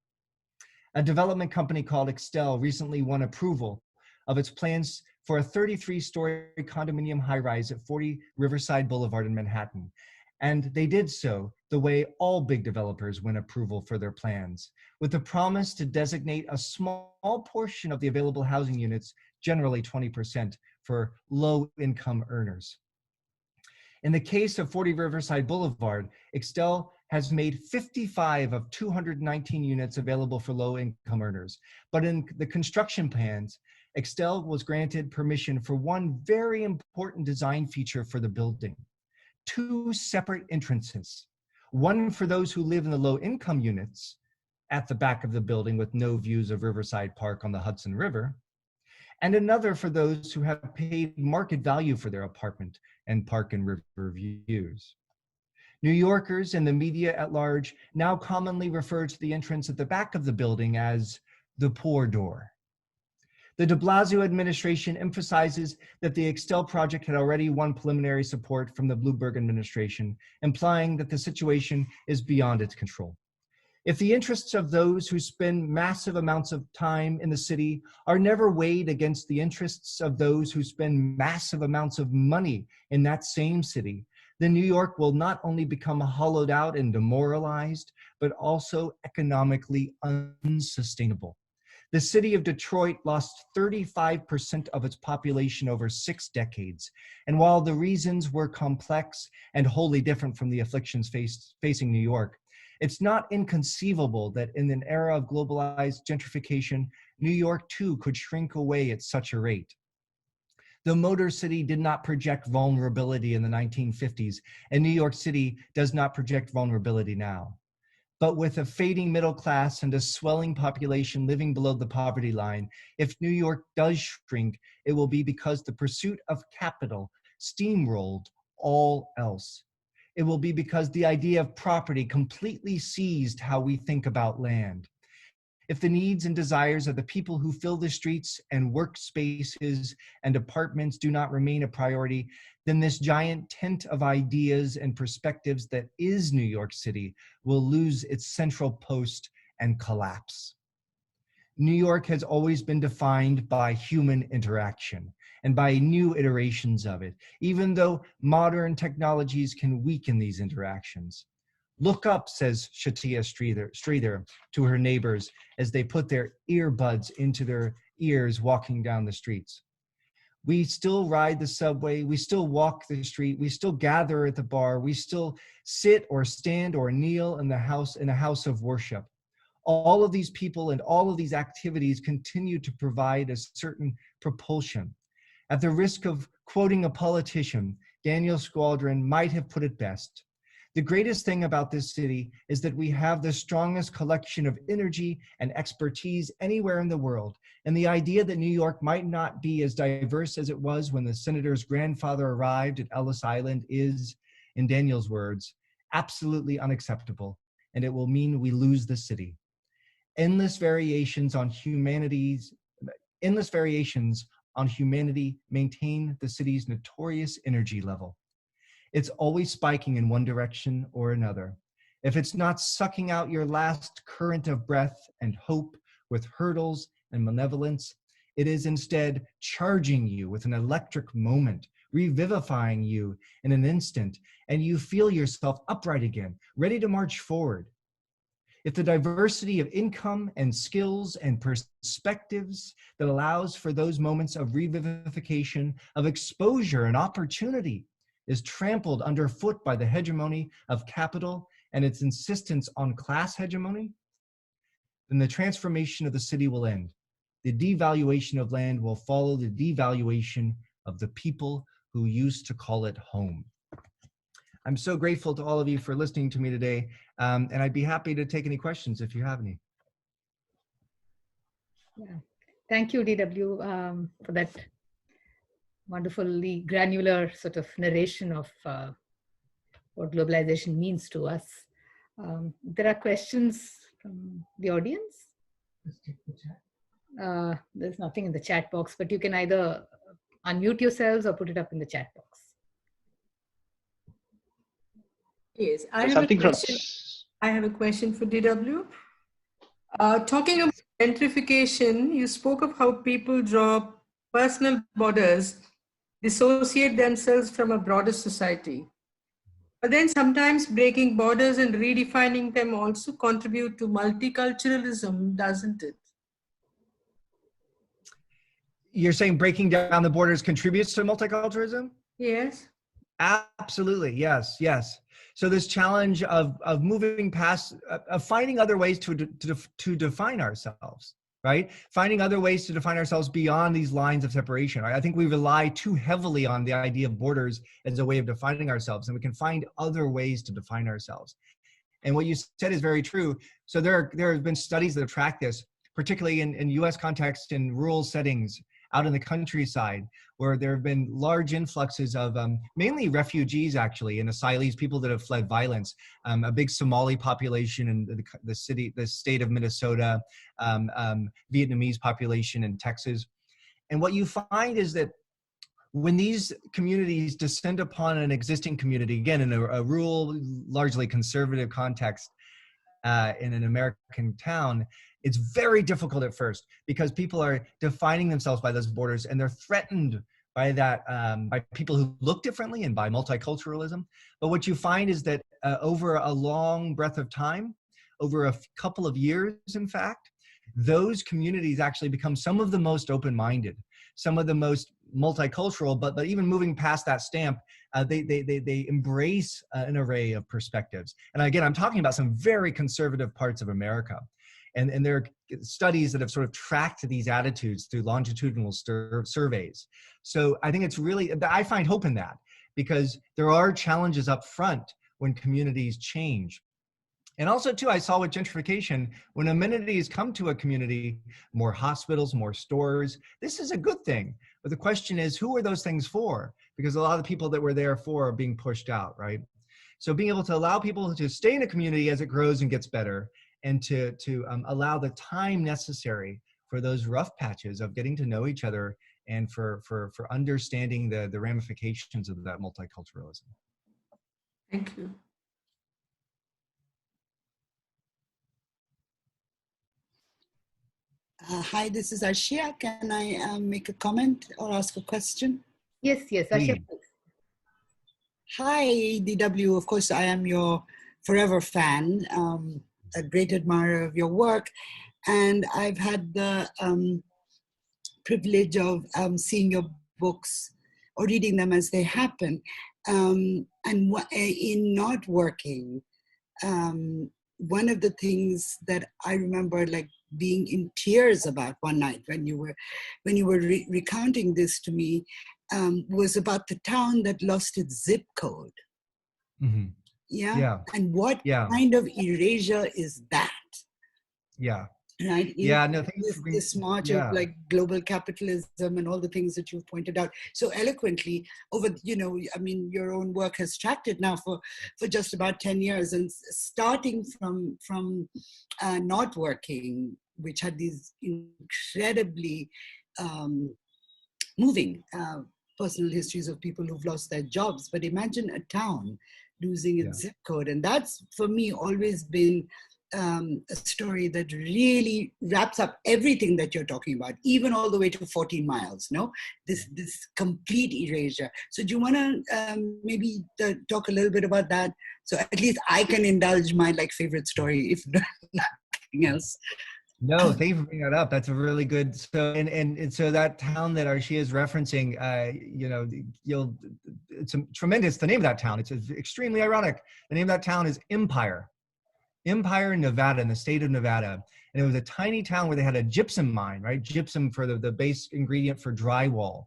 A development company called Extel recently won approval of its plans for a 33-story condominium high-rise at 40 Riverside Boulevard in Manhattan. And they did so the way all big developers win approval for their plans, with the promise to designate a small portion of the available housing units, generally 20%, for low-income earners. In the case of 40 Riverside Boulevard, Extel has made 55 of 219 units available for low-income earners. But in the construction plans, Extel was granted permission for one very important design feature for the building: 2 separate entrances, one for those who live in the low-income units at the back of the building with no views of Riverside Park on the Hudson River, and another for those who have paid market value for their apartment and park and river views. New Yorkers and the media at large now commonly refer to the entrance at the back of the building as the poor door. The de Blasio administration emphasizes that the Extel project had already won preliminary support from the Bloomberg administration, implying that the situation is beyond its control. If the interests of those who spend massive amounts of time in the city are never weighed against the interests of those who spend massive amounts of money in that same city, then New York will not only become hollowed out and demoralized, but also economically unsustainable. The city of Detroit lost 35% of its population over 6 decades. And while the reasons were complex and wholly different from the afflictions facing New York, it's not inconceivable that in an era of globalized gentrification, New York too could shrink away at such a rate. The Motor City did not project vulnerability in the 1950s, and New York City does not project vulnerability now. But with a fading middle class and a swelling population living below the poverty line, if New York does shrink, it will be because the pursuit of capital steamrolled all else. It will be because the idea of property completely seized how we think about land. If the needs and desires of the people who fill the streets and workspaces and apartments do not remain a priority, then this giant tent of ideas and perspectives that is New York City will lose its central post and collapse. New York has always been defined by human interaction and by new iterations of it, even though modern technologies can weaken these interactions. Look up, says Shatiya Sridhar to her neighbors as they put their earbuds into their ears walking down the streets. We still ride the subway, we still walk the street, we still gather at the bar, we still sit or stand or kneel in a house of worship. All of these people and all of these activities continue to provide a certain propulsion. At the risk of quoting a politician, Daniel Squadron might have put it best. The greatest thing about this city is that we have the strongest collection of energy and expertise anywhere in the world. And the idea that New York might not be as diverse as it was when the senator's grandfather arrived at Ellis Island is, in Daniel's words, absolutely unacceptable. And it will mean we lose the city. Endless variations on humanity maintain the city's notorious energy level. It's always spiking in one direction or another. If it's not sucking out your last current of breath and hope with hurdles and malevolence, it is instead charging you with an electric moment, revivifying you in an instant, and you feel yourself upright again, ready to march forward. If the diversity of income and skills and perspectives that allows for those moments of revivification, of exposure and opportunity is trampled underfoot by the hegemony of capital and its insistence on class hegemony, then the transformation of the city will end. The devaluation of land will follow the devaluation of the people who used to call it home. I'm so grateful to all of you for listening to me today, and I'd be happy to take any questions if you have any. Yeah. Thank you, DW, for that wonderfully granular sort of narration of what globalization means to us. There are questions from the audience. Let's take the chat. There's nothing in the chat box, but you can either unmute yourselves or put it up in the chat box. Yes, I have a question for DW. Talking about gentrification, you spoke of how people draw personal borders, dissociate themselves from a broader society. But then sometimes breaking borders and redefining them also contribute to multiculturalism, doesn't it? You're saying breaking down the borders contributes to multiculturalism? Yes. Absolutely, yes, yes. So this challenge of moving past, of finding other ways to define ourselves, right? Finding other ways to define ourselves beyond these lines of separation. Right? I think we rely too heavily on the idea of borders as a way of defining ourselves, and we can find other ways to define ourselves. And what you said is very true. So there have been studies that have tracked this, particularly in US context, in rural settings, out in the countryside, where there have been large influxes of mainly refugees, actually, and asylees, people that have fled violence, a big Somali population in the state of Minnesota, Vietnamese population in Texas. And what you find is that when these communities descend upon an existing community, again, in a rural, largely conservative context, in an American town, it's very difficult at first because people are defining themselves by those borders, and they're threatened by that, by people who look differently and by multiculturalism. But what you find is that over a long breadth of time, over a couple of years, in fact, those communities actually become some of the most open-minded, some of the most multicultural, but even moving past that stamp, they embrace an array of perspectives. And again, I'm talking about some very conservative parts of America. And there are studies that have sort of tracked these attitudes through longitudinal surveys. So I think it's really, I find hope in that, because there are challenges up front when communities change. And also too, I saw with gentrification, when amenities come to a community, more hospitals, more stores, this is a good thing. But the question is, who are those things for? Because a lot of the people that were there for are being pushed out, right? So being able to allow people to stay in a community as it grows and gets better, and to allow the time necessary for those rough patches of getting to know each other and for understanding the ramifications of that multiculturalism. Thank you. Hi, this is Arshia. Can I make a comment or ask a question? Yes, Arshia. Hi, DW. Of course, I am your forever fan, a great admirer of your work. And I've had the privilege of seeing your books or reading them as they happen. And in not working, one of the things that I remember like being in tears about one night when you were recounting this to me was about the town that lost its zip code. Mm-hmm. Yeah. And what kind of erasure is that? Yeah. Right. No, this march of like global capitalism and all the things that you've pointed out so eloquently over, I mean, your own work has tracked it now for just about 10 years, and starting from not working, which had these incredibly moving personal histories of people who've lost their jobs. But imagine a town losing its zip code. And that's, for me, always been a story that really wraps up everything that you're talking about, even all the way to 14 miles, no? This complete erasure. So do you want to maybe talk a little bit about that? So at least I can indulge my favorite story, if nothing else. No, thank you for bringing that up. That's a really good. So and so that town that Arshia is referencing, it's tremendous. The name of that town, it's extremely ironic. The name of that town is Empire, Nevada, in the state of Nevada. And it was a tiny town where they had a gypsum mine, right? Gypsum for the base ingredient for drywall.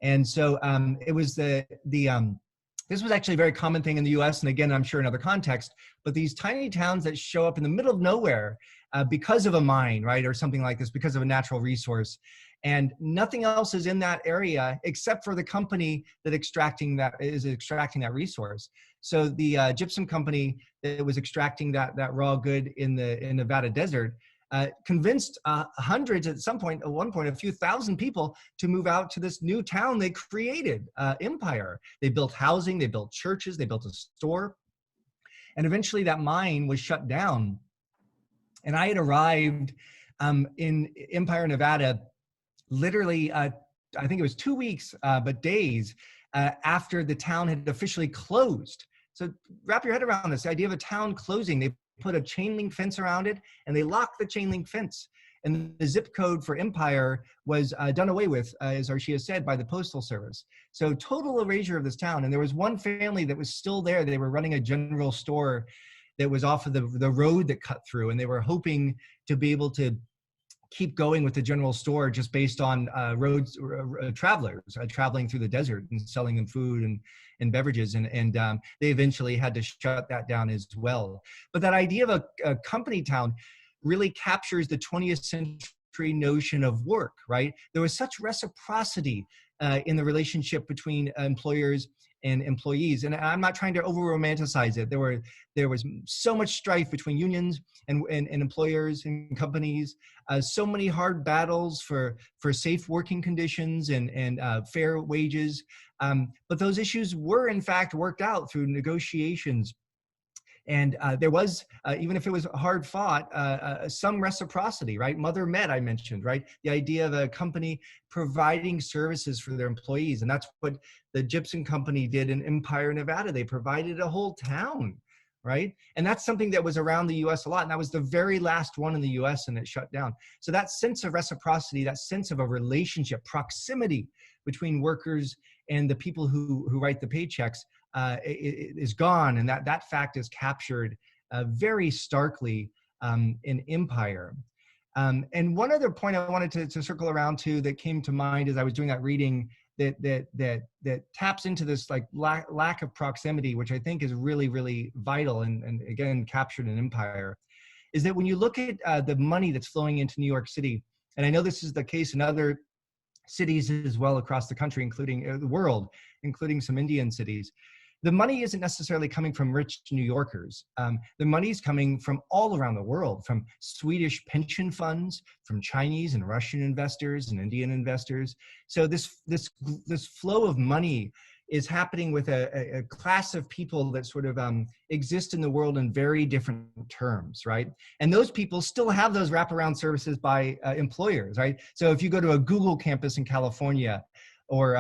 And so it was this was actually a very common thing in the US, and again, I'm sure in other contexts, but these tiny towns that show up in the middle of nowhere because of a mine, right, or something like this, because of a natural resource, and nothing else is in that area except for the company that is extracting that resource. So the gypsum company that was extracting that raw good in Nevada desert convinced hundreds at one point, a few thousand people to move out to this new town they created, Empire. They built housing, they built churches, they built a store, and eventually that mine was shut down. And I had arrived in Empire, Nevada, literally, I think it was 2 weeks, but days after the town had officially closed. So wrap your head around this idea of a town closing. They put a chain link fence around it, and they locked the chain link fence. And the zip code for Empire was done away with, as Arshia said, by the Postal Service. So total erasure of this town. And there was one family that was still there. They were running a general store that was off of the road that cut through, and they were hoping to be able to keep going with the general store just based on travelers traveling through the desert and selling them food and beverages, and they eventually had to shut that down as well. But that idea of a company town really captures the 20th century notion of work, right? There was such reciprocity in the relationship between employers and employees. And I'm not trying to over-romanticize it. There was so much strife between unions and employers and companies, so many hard battles for safe working conditions and fair wages. But those issues were in fact worked out through negotiations And there was, even if it was hard fought, some reciprocity, right? Mother Met, I mentioned, right? The idea of a company providing services for their employees. And that's what the Gibson company did in Empire, Nevada. They provided a whole town, right? And that's something that was around the US a lot. And that was the very last one in the US, and it shut down. So that sense of reciprocity, that sense of a relationship, proximity between workers and the people who write the paychecks is gone. And that fact is captured very starkly in Empire. And one other point I wanted to circle around to that came to mind as I was doing that reading that taps into this like lack of proximity, which I think is really, really vital and again captured in Empire, is that when you look at the money that's flowing into New York City, and I know this is the case in other cities as well across the country, including the world, including some Indian cities, the money isn't necessarily coming from rich New Yorkers. The money is coming from all around the world, from Swedish pension funds, from Chinese and Russian investors and Indian investors. So this flow of money is happening with a class of people that sort of exist in the world in very different terms, right? And those people still have those wraparound services by employers, right? So if you go to a Google campus in California, or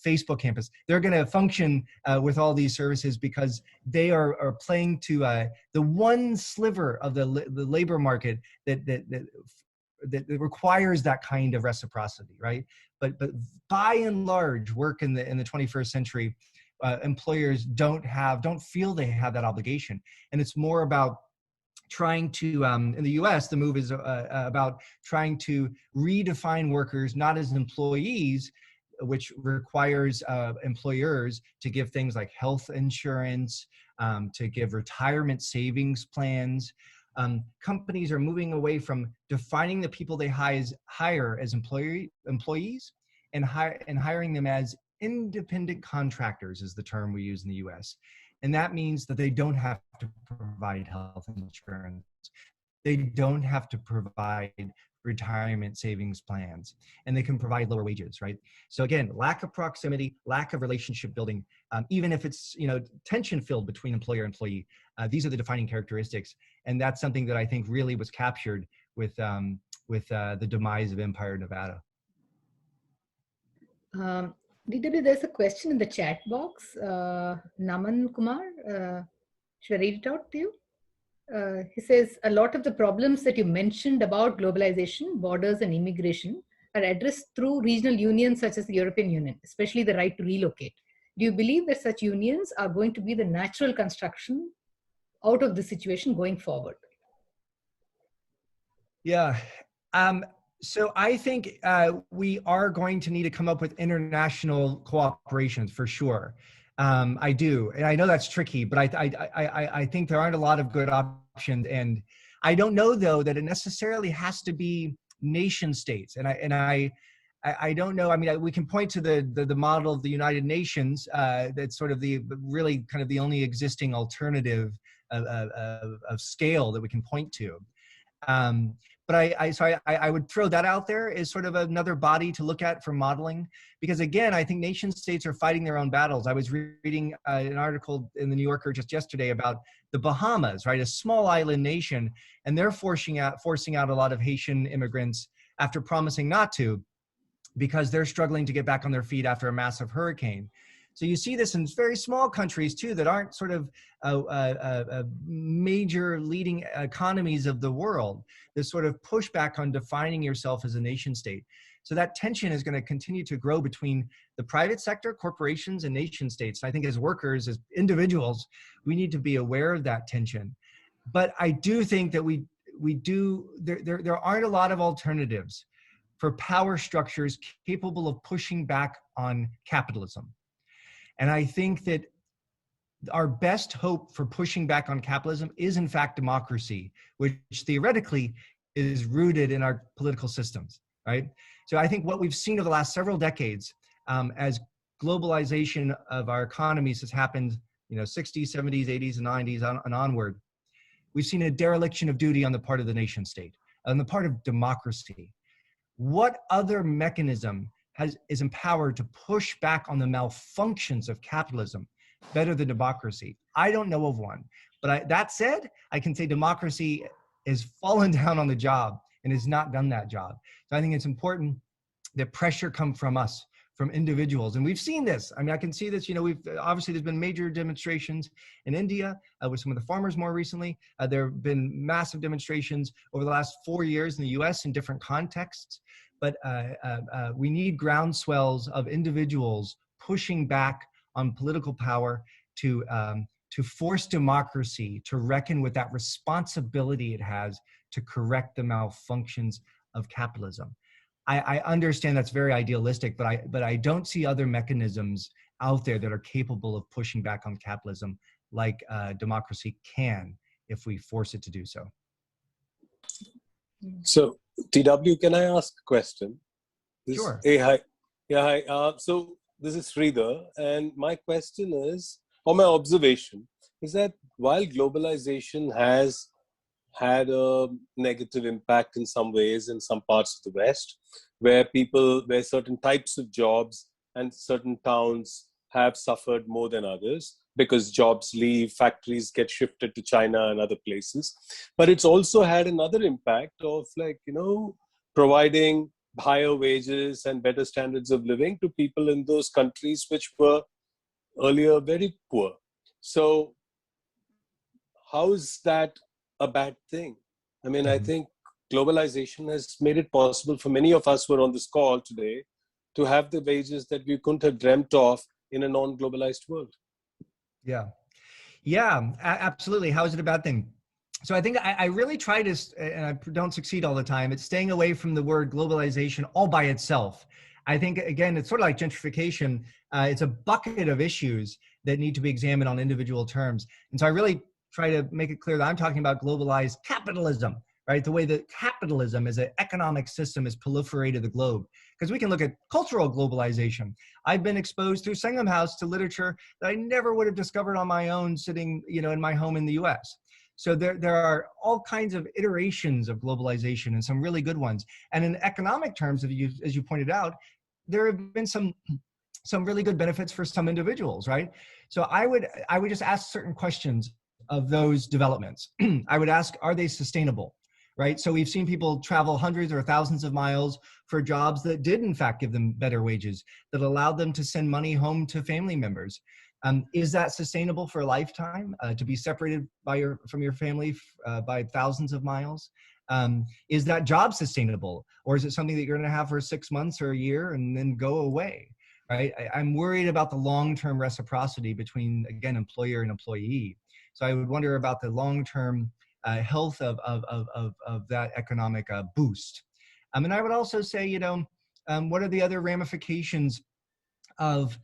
Facebook campus, they're going to function with all these services because they are playing to the one sliver of the labor market that requires that kind of reciprocity, right? But by and large, work in the 21st century, employers don't feel they have that obligation, and it's more about trying to, in the US, the move is about trying to redefine workers not as employees, which requires employers to give things like health insurance, to give retirement savings plans. Companies are moving away from defining the people they hire as employees and hiring them as independent contractors, is the term we use in the US. And that means that they don't have to provide health insurance. They don't have to provide retirement savings plans, and they can provide lower wages, right? So again, lack of proximity, lack of relationship building, even if it's tension filled between employer and employee, these are the defining characteristics, and that's something that I think really was captured with the demise of Empire, Nevada. DW, there's a question in the chat box. Naman Kumar, should I read it out to you? He says, a lot of the problems that you mentioned about globalization, borders, and immigration are addressed through regional unions such as the European Union, especially the right to relocate. Do you believe that such unions are going to be the natural construction out of the situation going forward? Yeah. So I think we are going to need to come up with international cooperation for sure. I do, and I know that's tricky, but I think there aren't a lot of good options, and I don't know though that it necessarily has to be nation states. And I don't know. I mean, we can point to the model of the United Nations. That's sort of the really kind of the only existing alternative of scale that we can point to. But I would throw that out there as sort of another body to look at for modeling, because again, I think nation states are fighting their own battles. I was reading an article in the New Yorker just yesterday about the Bahamas, right? A small island nation, and they're forcing out a lot of Haitian immigrants after promising not to, because they're struggling to get back on their feet after a massive hurricane. So you see this in very small countries too that aren't sort of major leading economies of the world. This sort of pushback on defining yourself as a nation state. So that tension is going to continue to grow between the private sector, corporations, and nation states. And I think as workers, as individuals, we need to be aware of that tension. But I do think that there aren't a lot of alternatives for power structures capable of pushing back on capitalism. And I think that our best hope for pushing back on capitalism is in fact democracy, which theoretically is rooted in our political systems, right? So I think what we've seen over the last several decades as globalization of our economies has happened, 60s, 70s, 80s, and 90s and onward, we've seen a dereliction of duty on the part of the nation state, on the part of democracy. What other mechanism is empowered to push back on the malfunctions of capitalism better than democracy? I don't know of one. But that said, I can say democracy has fallen down on the job and has not done that job. So I think it's important that pressure come from us, from individuals. And we've seen this. I mean, I can see this, obviously there's been major demonstrations in India with some of the farmers more recently. There have been massive demonstrations over the last 4 years in the US in different contexts. But we need groundswells of individuals pushing back on political power to force democracy to reckon with that responsibility it has to correct the malfunctions of capitalism. I understand that's very idealistic, but I don't see other mechanisms out there that are capable of pushing back on capitalism like democracy can if we force it to do so. So, TW, can I ask a question? Sure. Hey, hi. Yeah, hi. So this is Sridhar, and my question is, or my observation, is that while globalization has had a negative impact in some ways in some parts of the West, where certain types of jobs and certain towns have suffered more than others because jobs leave, factories get shifted to China and other places. But it's also had another impact of providing higher wages and better standards of living to people in those countries which were earlier very poor. So how is that a bad thing? I mean, I think globalization has made it possible for many of us who are on this call today to have the wages that we couldn't have dreamt of in a non-globalized world. Yeah, absolutely. How is it a bad thing? So I think I really try to, and I don't succeed all the time, it's staying away from the word globalization all by itself. I think, again, it's sort of like gentrification. It's a bucket of issues that need to be examined on individual terms. And so I really try to make it clear that I'm talking about globalized capitalism, right? The way that capitalism as an economic system has proliferated the globe. Because we can look at cultural globalization. I've been exposed through Sangam House to literature that I never would have discovered on my own sitting, in my home in the US. So there are all kinds of iterations of globalization and some really good ones. And in economic terms, as you pointed out, there have been some really good benefits for some individuals, right? So I would just ask certain questions of those developments. I would ask, are they sustainable, right? So we've seen people travel hundreds or thousands of miles for jobs that did in fact give them better wages, that allowed them to send money home to family members. Is that sustainable for a lifetime, to be separated from your family by thousands of miles? Is that job sustainable? Or is it something that you're going to have for 6 months or a year and then go away, right? I'm worried about the long-term reciprocity between, again, employer and employee. So I would wonder about the long-term health of that economic boost. And I would also say, what are the other ramifications of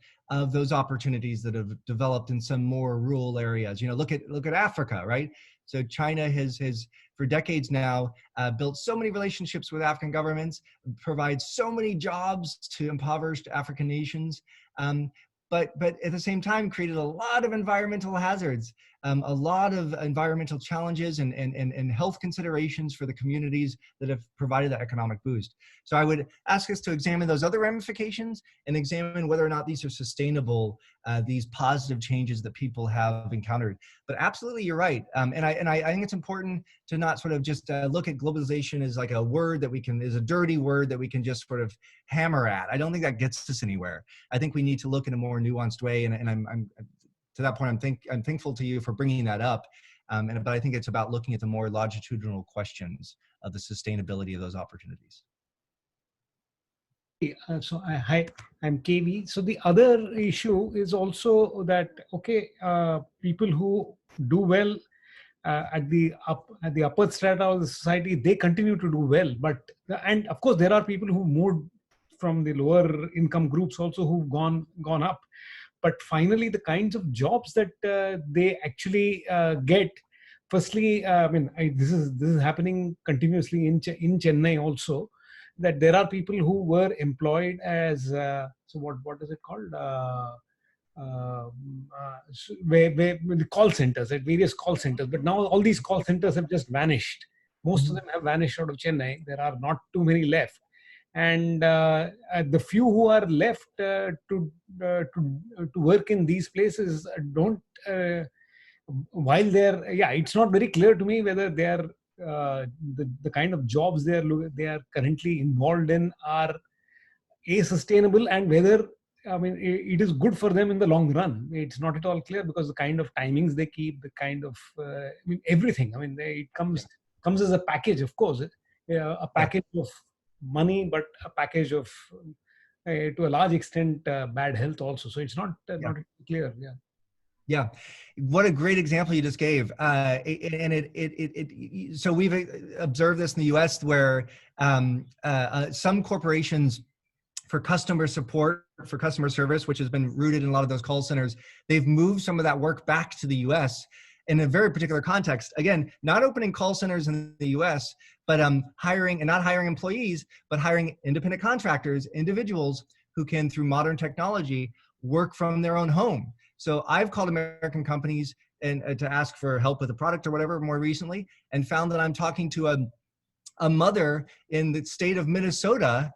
those opportunities that have developed in some more rural areas? Look at Africa, right? So China has for decades now built so many relationships with African governments, provides so many jobs to impoverished African nations, but at the same time created a lot of environmental hazards, a lot of environmental challenges and health considerations for the communities that have provided that economic boost. So I would ask us to examine those other ramifications and examine whether or not these are sustainable, these positive changes that people have encountered. But absolutely, you're right. And I think it's important to not sort of just look at globalization as like a word that is a dirty word that we can just sort of hammer at. I don't think that gets us anywhere. I think we need to look in a more nuanced way. And I'm to that point, I'm thankful to you for bringing that up. But I think it's about looking at the more longitudinal questions of the sustainability of those opportunities. Hi, I'm KV. So the other issue is also that, people who do well at the upper strata of the society, they continue to do well. And of course, there are people who moved from the lower income groups also who've gone up. But finally, the kinds of jobs that they actually get, firstly, this is happening continuously in Chennai also, that there are people who were employed as what is it called? The call centers, at various call centers. But now all these call centers have just vanished. Most of them have vanished out of Chennai. There are not too many left. And the few who are left to work in these places don't while they're, it's not very clear to me whether they are the kind of jobs they are currently involved in are sustainable, and whether, it is good for them in the long run. It's not at all clear, because the kind of timings they keep, the kind of everything. It comes as a package, of course. A package of money, but a package of to a large extent bad health also. So it's not clear. Yeah, what a great example you just gave. So we've observed this in the U.S. where some corporations, for customer support, for customer service, which has been rooted in a lot of those call centers, they've moved some of that work back to the U.S. in a very particular context. Again, not opening call centers in the U.S., but hiring, and not hiring employees, but hiring independent contractors, individuals who can, through modern technology, work from their own home. So I've called American companies and to ask for help with a product or whatever more recently, and found that I'm talking to a mother in the state of Minnesota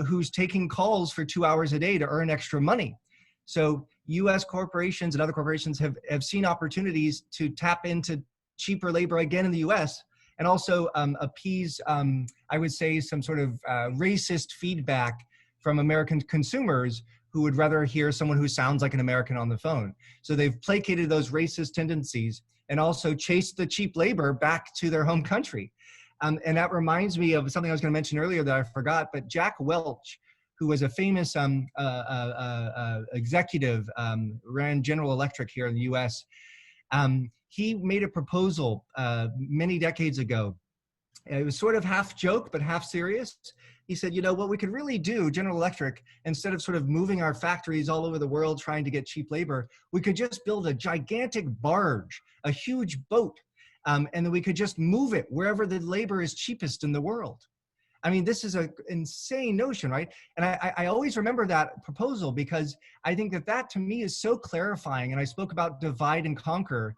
who's taking calls for 2 hours a day to earn extra money. So U.S. corporations and other corporations have seen opportunities to tap into cheaper labor again in the U.S. and also appease, I would say, some sort of racist feedback from American consumers who would rather hear someone who sounds like an American on the phone. So they've placated those racist tendencies and also chased the cheap labor back to their home country. And that reminds me of something I was going to mention earlier that I forgot, but Jack Welch, who was a famous executive, ran General Electric here in the US. He made a proposal many decades ago. It was sort of half joke, but half serious. He said, what we could really do, General Electric, instead of sort of moving our factories all over the world trying to get cheap labor, we could just build a gigantic barge, a huge boat, and then we could just move it wherever the labor is cheapest in the world. This is an insane notion, right? And I always remember that proposal because I think that to me is so clarifying. And I spoke about divide and conquer.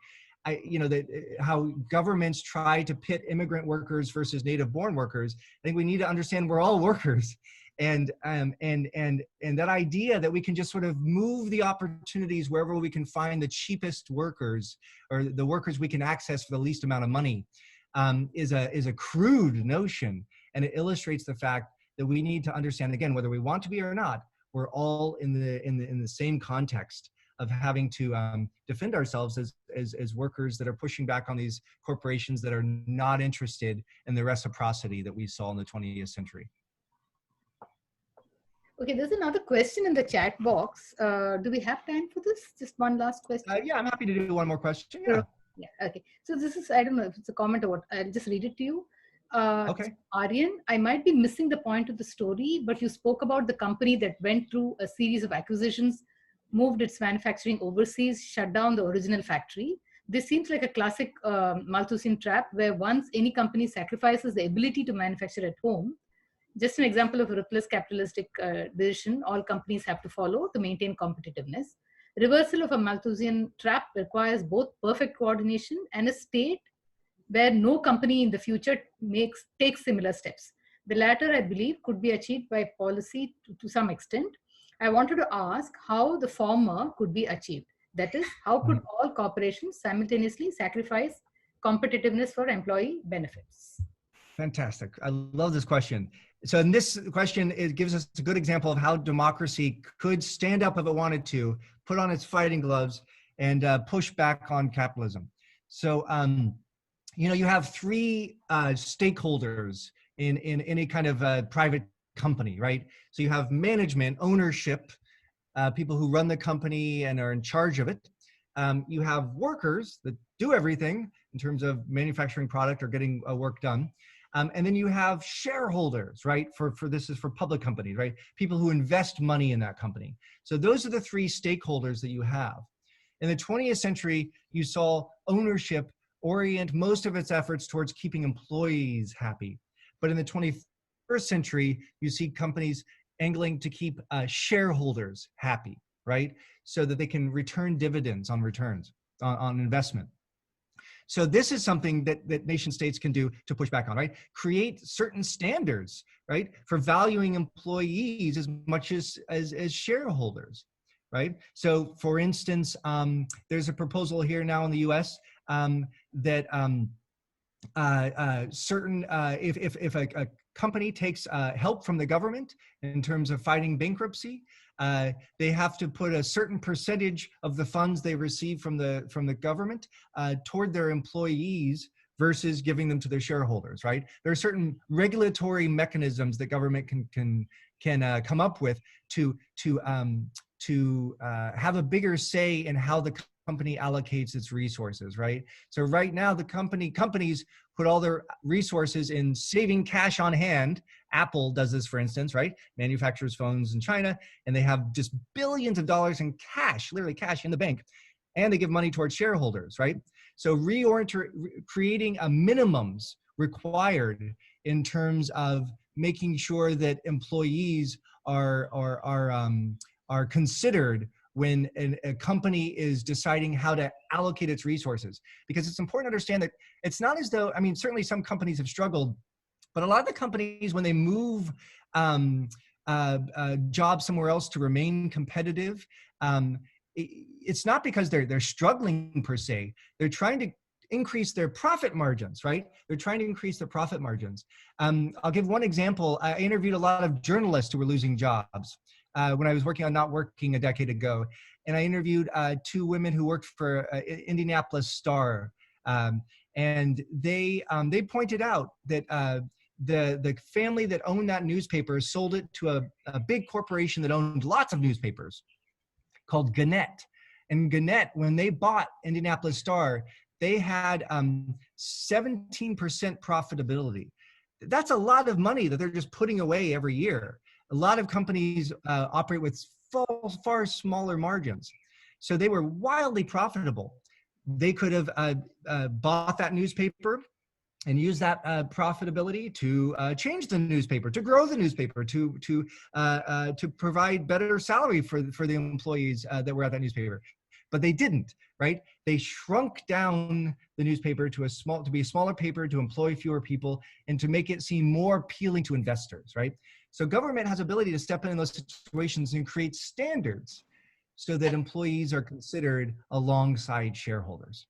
How governments try to pit immigrant workers versus native-born workers. I think we need to understand we're all workers, and that idea that we can just sort of move the opportunities wherever we can find the cheapest workers or the workers we can access for the least amount of money is a crude notion, and it illustrates the fact that we need to understand, again, whether we want to be or not, we're all in the same context of having to defend ourselves as workers that are pushing back on these corporations that are not interested in the reciprocity that we saw in the 20th century. Okay, there's another question in the chat box. Do we have time for this? Just one last question. Yeah, I'm happy to do one more question. Yeah. Yeah. Okay. So this is, I don't know if it's a comment or what. I'll just read it to you. Okay. Aryan, I might be missing the point of the story, but you spoke about the company that went through a series of acquisitions, moved its manufacturing overseas, shut down the original factory. This seems like a classic Malthusian trap where once any company sacrifices the ability to manufacture at home, just an example of a ruthless capitalistic decision all companies have to follow to maintain competitiveness. Reversal of a Malthusian trap requires both perfect coordination and a state where no company in the future takes similar steps. The latter, I believe, could be achieved by policy to some extent. I wanted to ask how the former could be achieved. That is, how could all corporations simultaneously sacrifice competitiveness for employee benefits? Fantastic. I love this question. So in this question, it gives us a good example of how democracy could stand up if it wanted to, put on its fighting gloves, and push back on capitalism. So, you have three stakeholders in any kind of private company, right? So you have management, ownership, people who run the company and are in charge of it. You have workers that do everything in terms of manufacturing product or getting work done. And then you have shareholders, right? This is for public companies, right? People who invest money in that company. So those are the three stakeholders that you have. In the 20th century, you saw ownership orient most of its efforts towards keeping employees happy. But in the 21st century, you see companies angling to keep shareholders happy, right? So that they can return dividends on returns, on investment. So this is something that nation states can do to push back on, right? Create certain standards, right? For valuing employees as much as shareholders, right? So for instance, there's a proposal here now in the US that if a company takes help from the government in terms of fighting bankruptcy, they have to put a certain percentage of the funds they receive from the government toward their employees versus giving them to their shareholders, right? There are certain regulatory mechanisms that government can come up with to have a bigger say in how the company allocates its resources, right? So right now, the companies put all their resources in saving cash on hand. Apple does this, for instance, right? Manufactures phones in China, and they have just billions of dollars in cash, literally cash in the bank, and they give money towards shareholders, right? So creating a minimums required in terms of making sure that employees are considered when a company is deciding how to allocate its resources. Because it's important to understand that it's not as though, I mean, certainly some companies have struggled, but a lot of the companies, when they move jobs somewhere else to remain competitive, it's not because they're struggling per se. They're trying to increase their profit margins, right? They're trying to increase their profit margins. I'll give one example. I interviewed a lot of journalists who were losing jobs when I was working on Not Working a decade ago. And I interviewed 2 women who worked for Indianapolis Star. And they pointed out that the family that owned that newspaper sold it to a big corporation that owned lots of newspapers called Gannett. And Gannett, when they bought Indianapolis Star, they had 17% profitability. That's a lot of money that they're just putting away every year. A lot of companies operate with far smaller margins. So they were wildly profitable. They could have bought that newspaper and use that profitability to change the newspaper, to grow the newspaper, to provide better salary for the employees that were at that newspaper. But they didn't, right? They shrunk down the newspaper to be a smaller paper, to employ fewer people, and to make it seem more appealing to investors, right? So government has ability to step in those situations and create standards so that employees are considered alongside shareholders.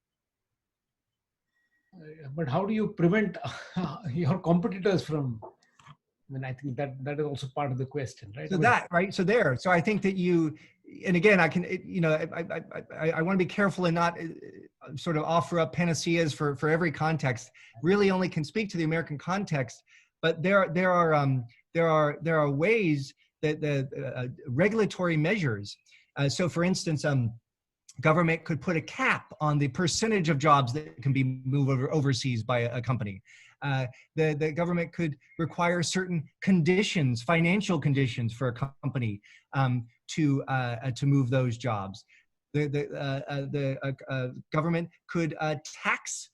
But how do you prevent your competitors from? I mean, I think that is also part of the question, right? So So I think that and again, I want to be careful and not sort of offer up panaceas for every context. Really, only can speak to the American context. But there are ways that the regulatory measures. So, for instance, government could put a cap on the percentage of jobs that can be moved overseas by a company. The government could require certain conditions, financial conditions for a company to move those jobs. The government could tax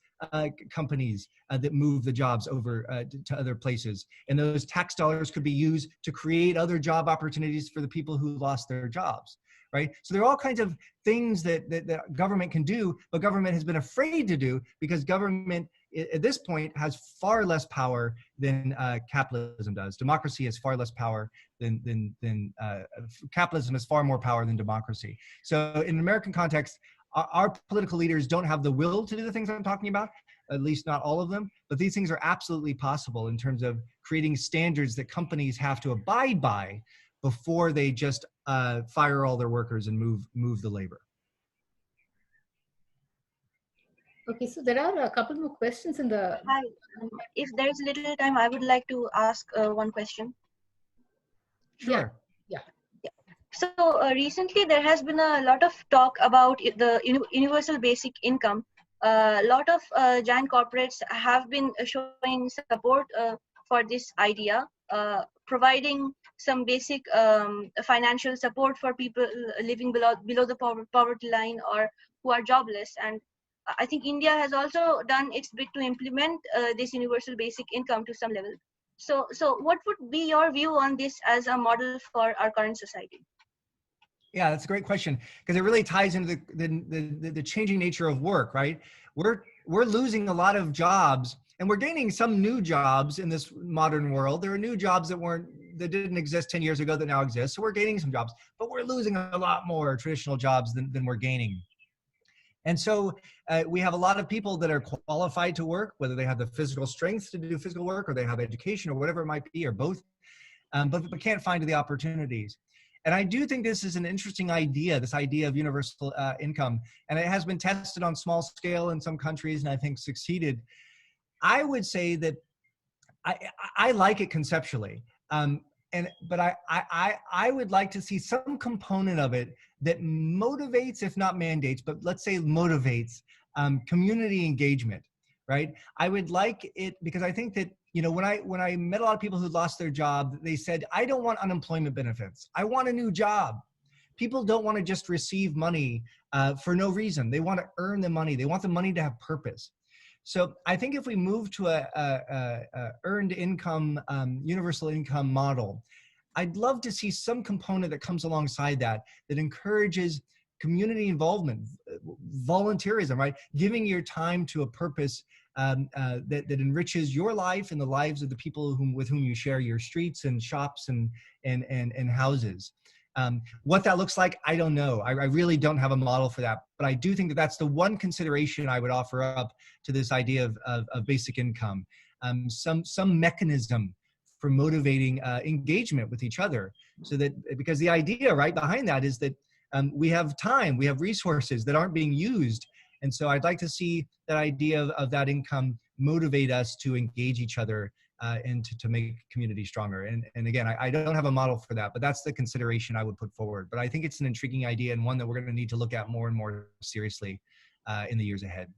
companies that move the jobs over to other places. And those tax dollars could be used to create other job opportunities for the people who lost their jobs. Right? So there are all kinds of things that government can do, but government has been afraid to do because government at this point has far less power than capitalism does. Democracy has far less power than capitalism has far more power than democracy. So in an American context, our political leaders don't have the will to do the things I'm talking about, at least not all of them, but these things are absolutely possible in terms of creating standards that companies have to abide by before they just fire all their workers and move the labor. Okay, so there are a couple more questions in the... Hi, if there's a little time, I would like to ask one question. Sure. Yeah. So recently there has been a lot of talk about the universal basic income. A lot of giant corporates have been showing support for this idea, providing some basic financial support for people living below the poverty line or who are jobless. And I think India has also done its bit to implement this universal basic income to some level. So what would be your view on this as a model for our current society? Yeah, that's a great question because it really ties into the changing nature of work, right? We're losing a lot of jobs and we're gaining some new jobs in this modern world. There are new jobs that weren't that didn't exist 10 years ago that now exist. So we're gaining some jobs, but we're losing a lot more traditional jobs than we're gaining. And so we have a lot of people that are qualified to work, whether they have the physical strength to do physical work or they have education or whatever it might be, or both, but can't find the opportunities. And I do think this is an interesting idea, this idea of universal income. And it has been tested on small scale in some countries and I think succeeded. I would say that I like it conceptually. But I would like to see some component of it that motivates, if not mandates, but let's say motivates community engagement, right? I would like it because I think that, when I met a lot of people who lost their job, they said, I don't want unemployment benefits. I want a new job. People don't want to just receive money for no reason. They want to earn the money. They want the money to have purpose. So I think if we move to a earned income, universal income model, I'd love to see some component that comes alongside that encourages community involvement, volunteerism, right? Giving your time to a purpose that enriches your life and the lives of the people with whom you share your streets and shops and houses. What that looks like, I don't know. I really don't have a model for that, but I do think that that's the one consideration I would offer up to this idea of basic income. Some mechanism for motivating engagement with each other, so that, because the idea right behind that is that we have time, we have resources that aren't being used. And so I'd like to see that idea of that income motivate us to engage each other and to make community stronger. And again, I don't have a model for that, but that's the consideration I would put forward. But I think it's an intriguing idea and one that we're going to need to look at more and more seriously in the years ahead.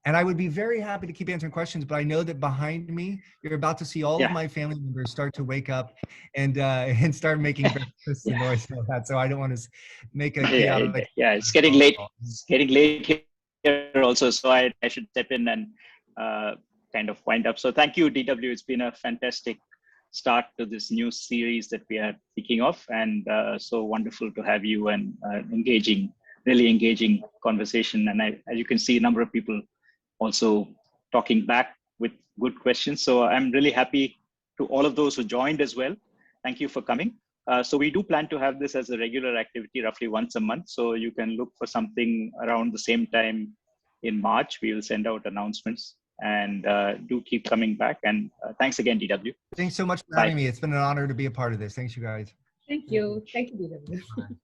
And I would be very happy to keep answering questions, but I know that behind me, you're about to see all of my family members start to wake up and start making breakfast and noise like that. So I don't want to make a chaotic. Yeah, it's getting late. It's getting late here also, so I should step in and kind of wind up. So thank you, DW. It's been a fantastic start to this new series that we are kicking off, and so wonderful to have you and really engaging conversation. And as you can see, a number of people also talking back with good questions. So I'm really happy to all of those who joined as well. Thank you for coming. So we do plan to have this as a regular activity, roughly once a month. So you can look for something around the same time in March. We will send out announcements, and do keep coming back. And thanks again, DW. Thanks so much for having me. It's been an honor to be a part of this. Thanks, you guys. Thank you. Thank you, DW.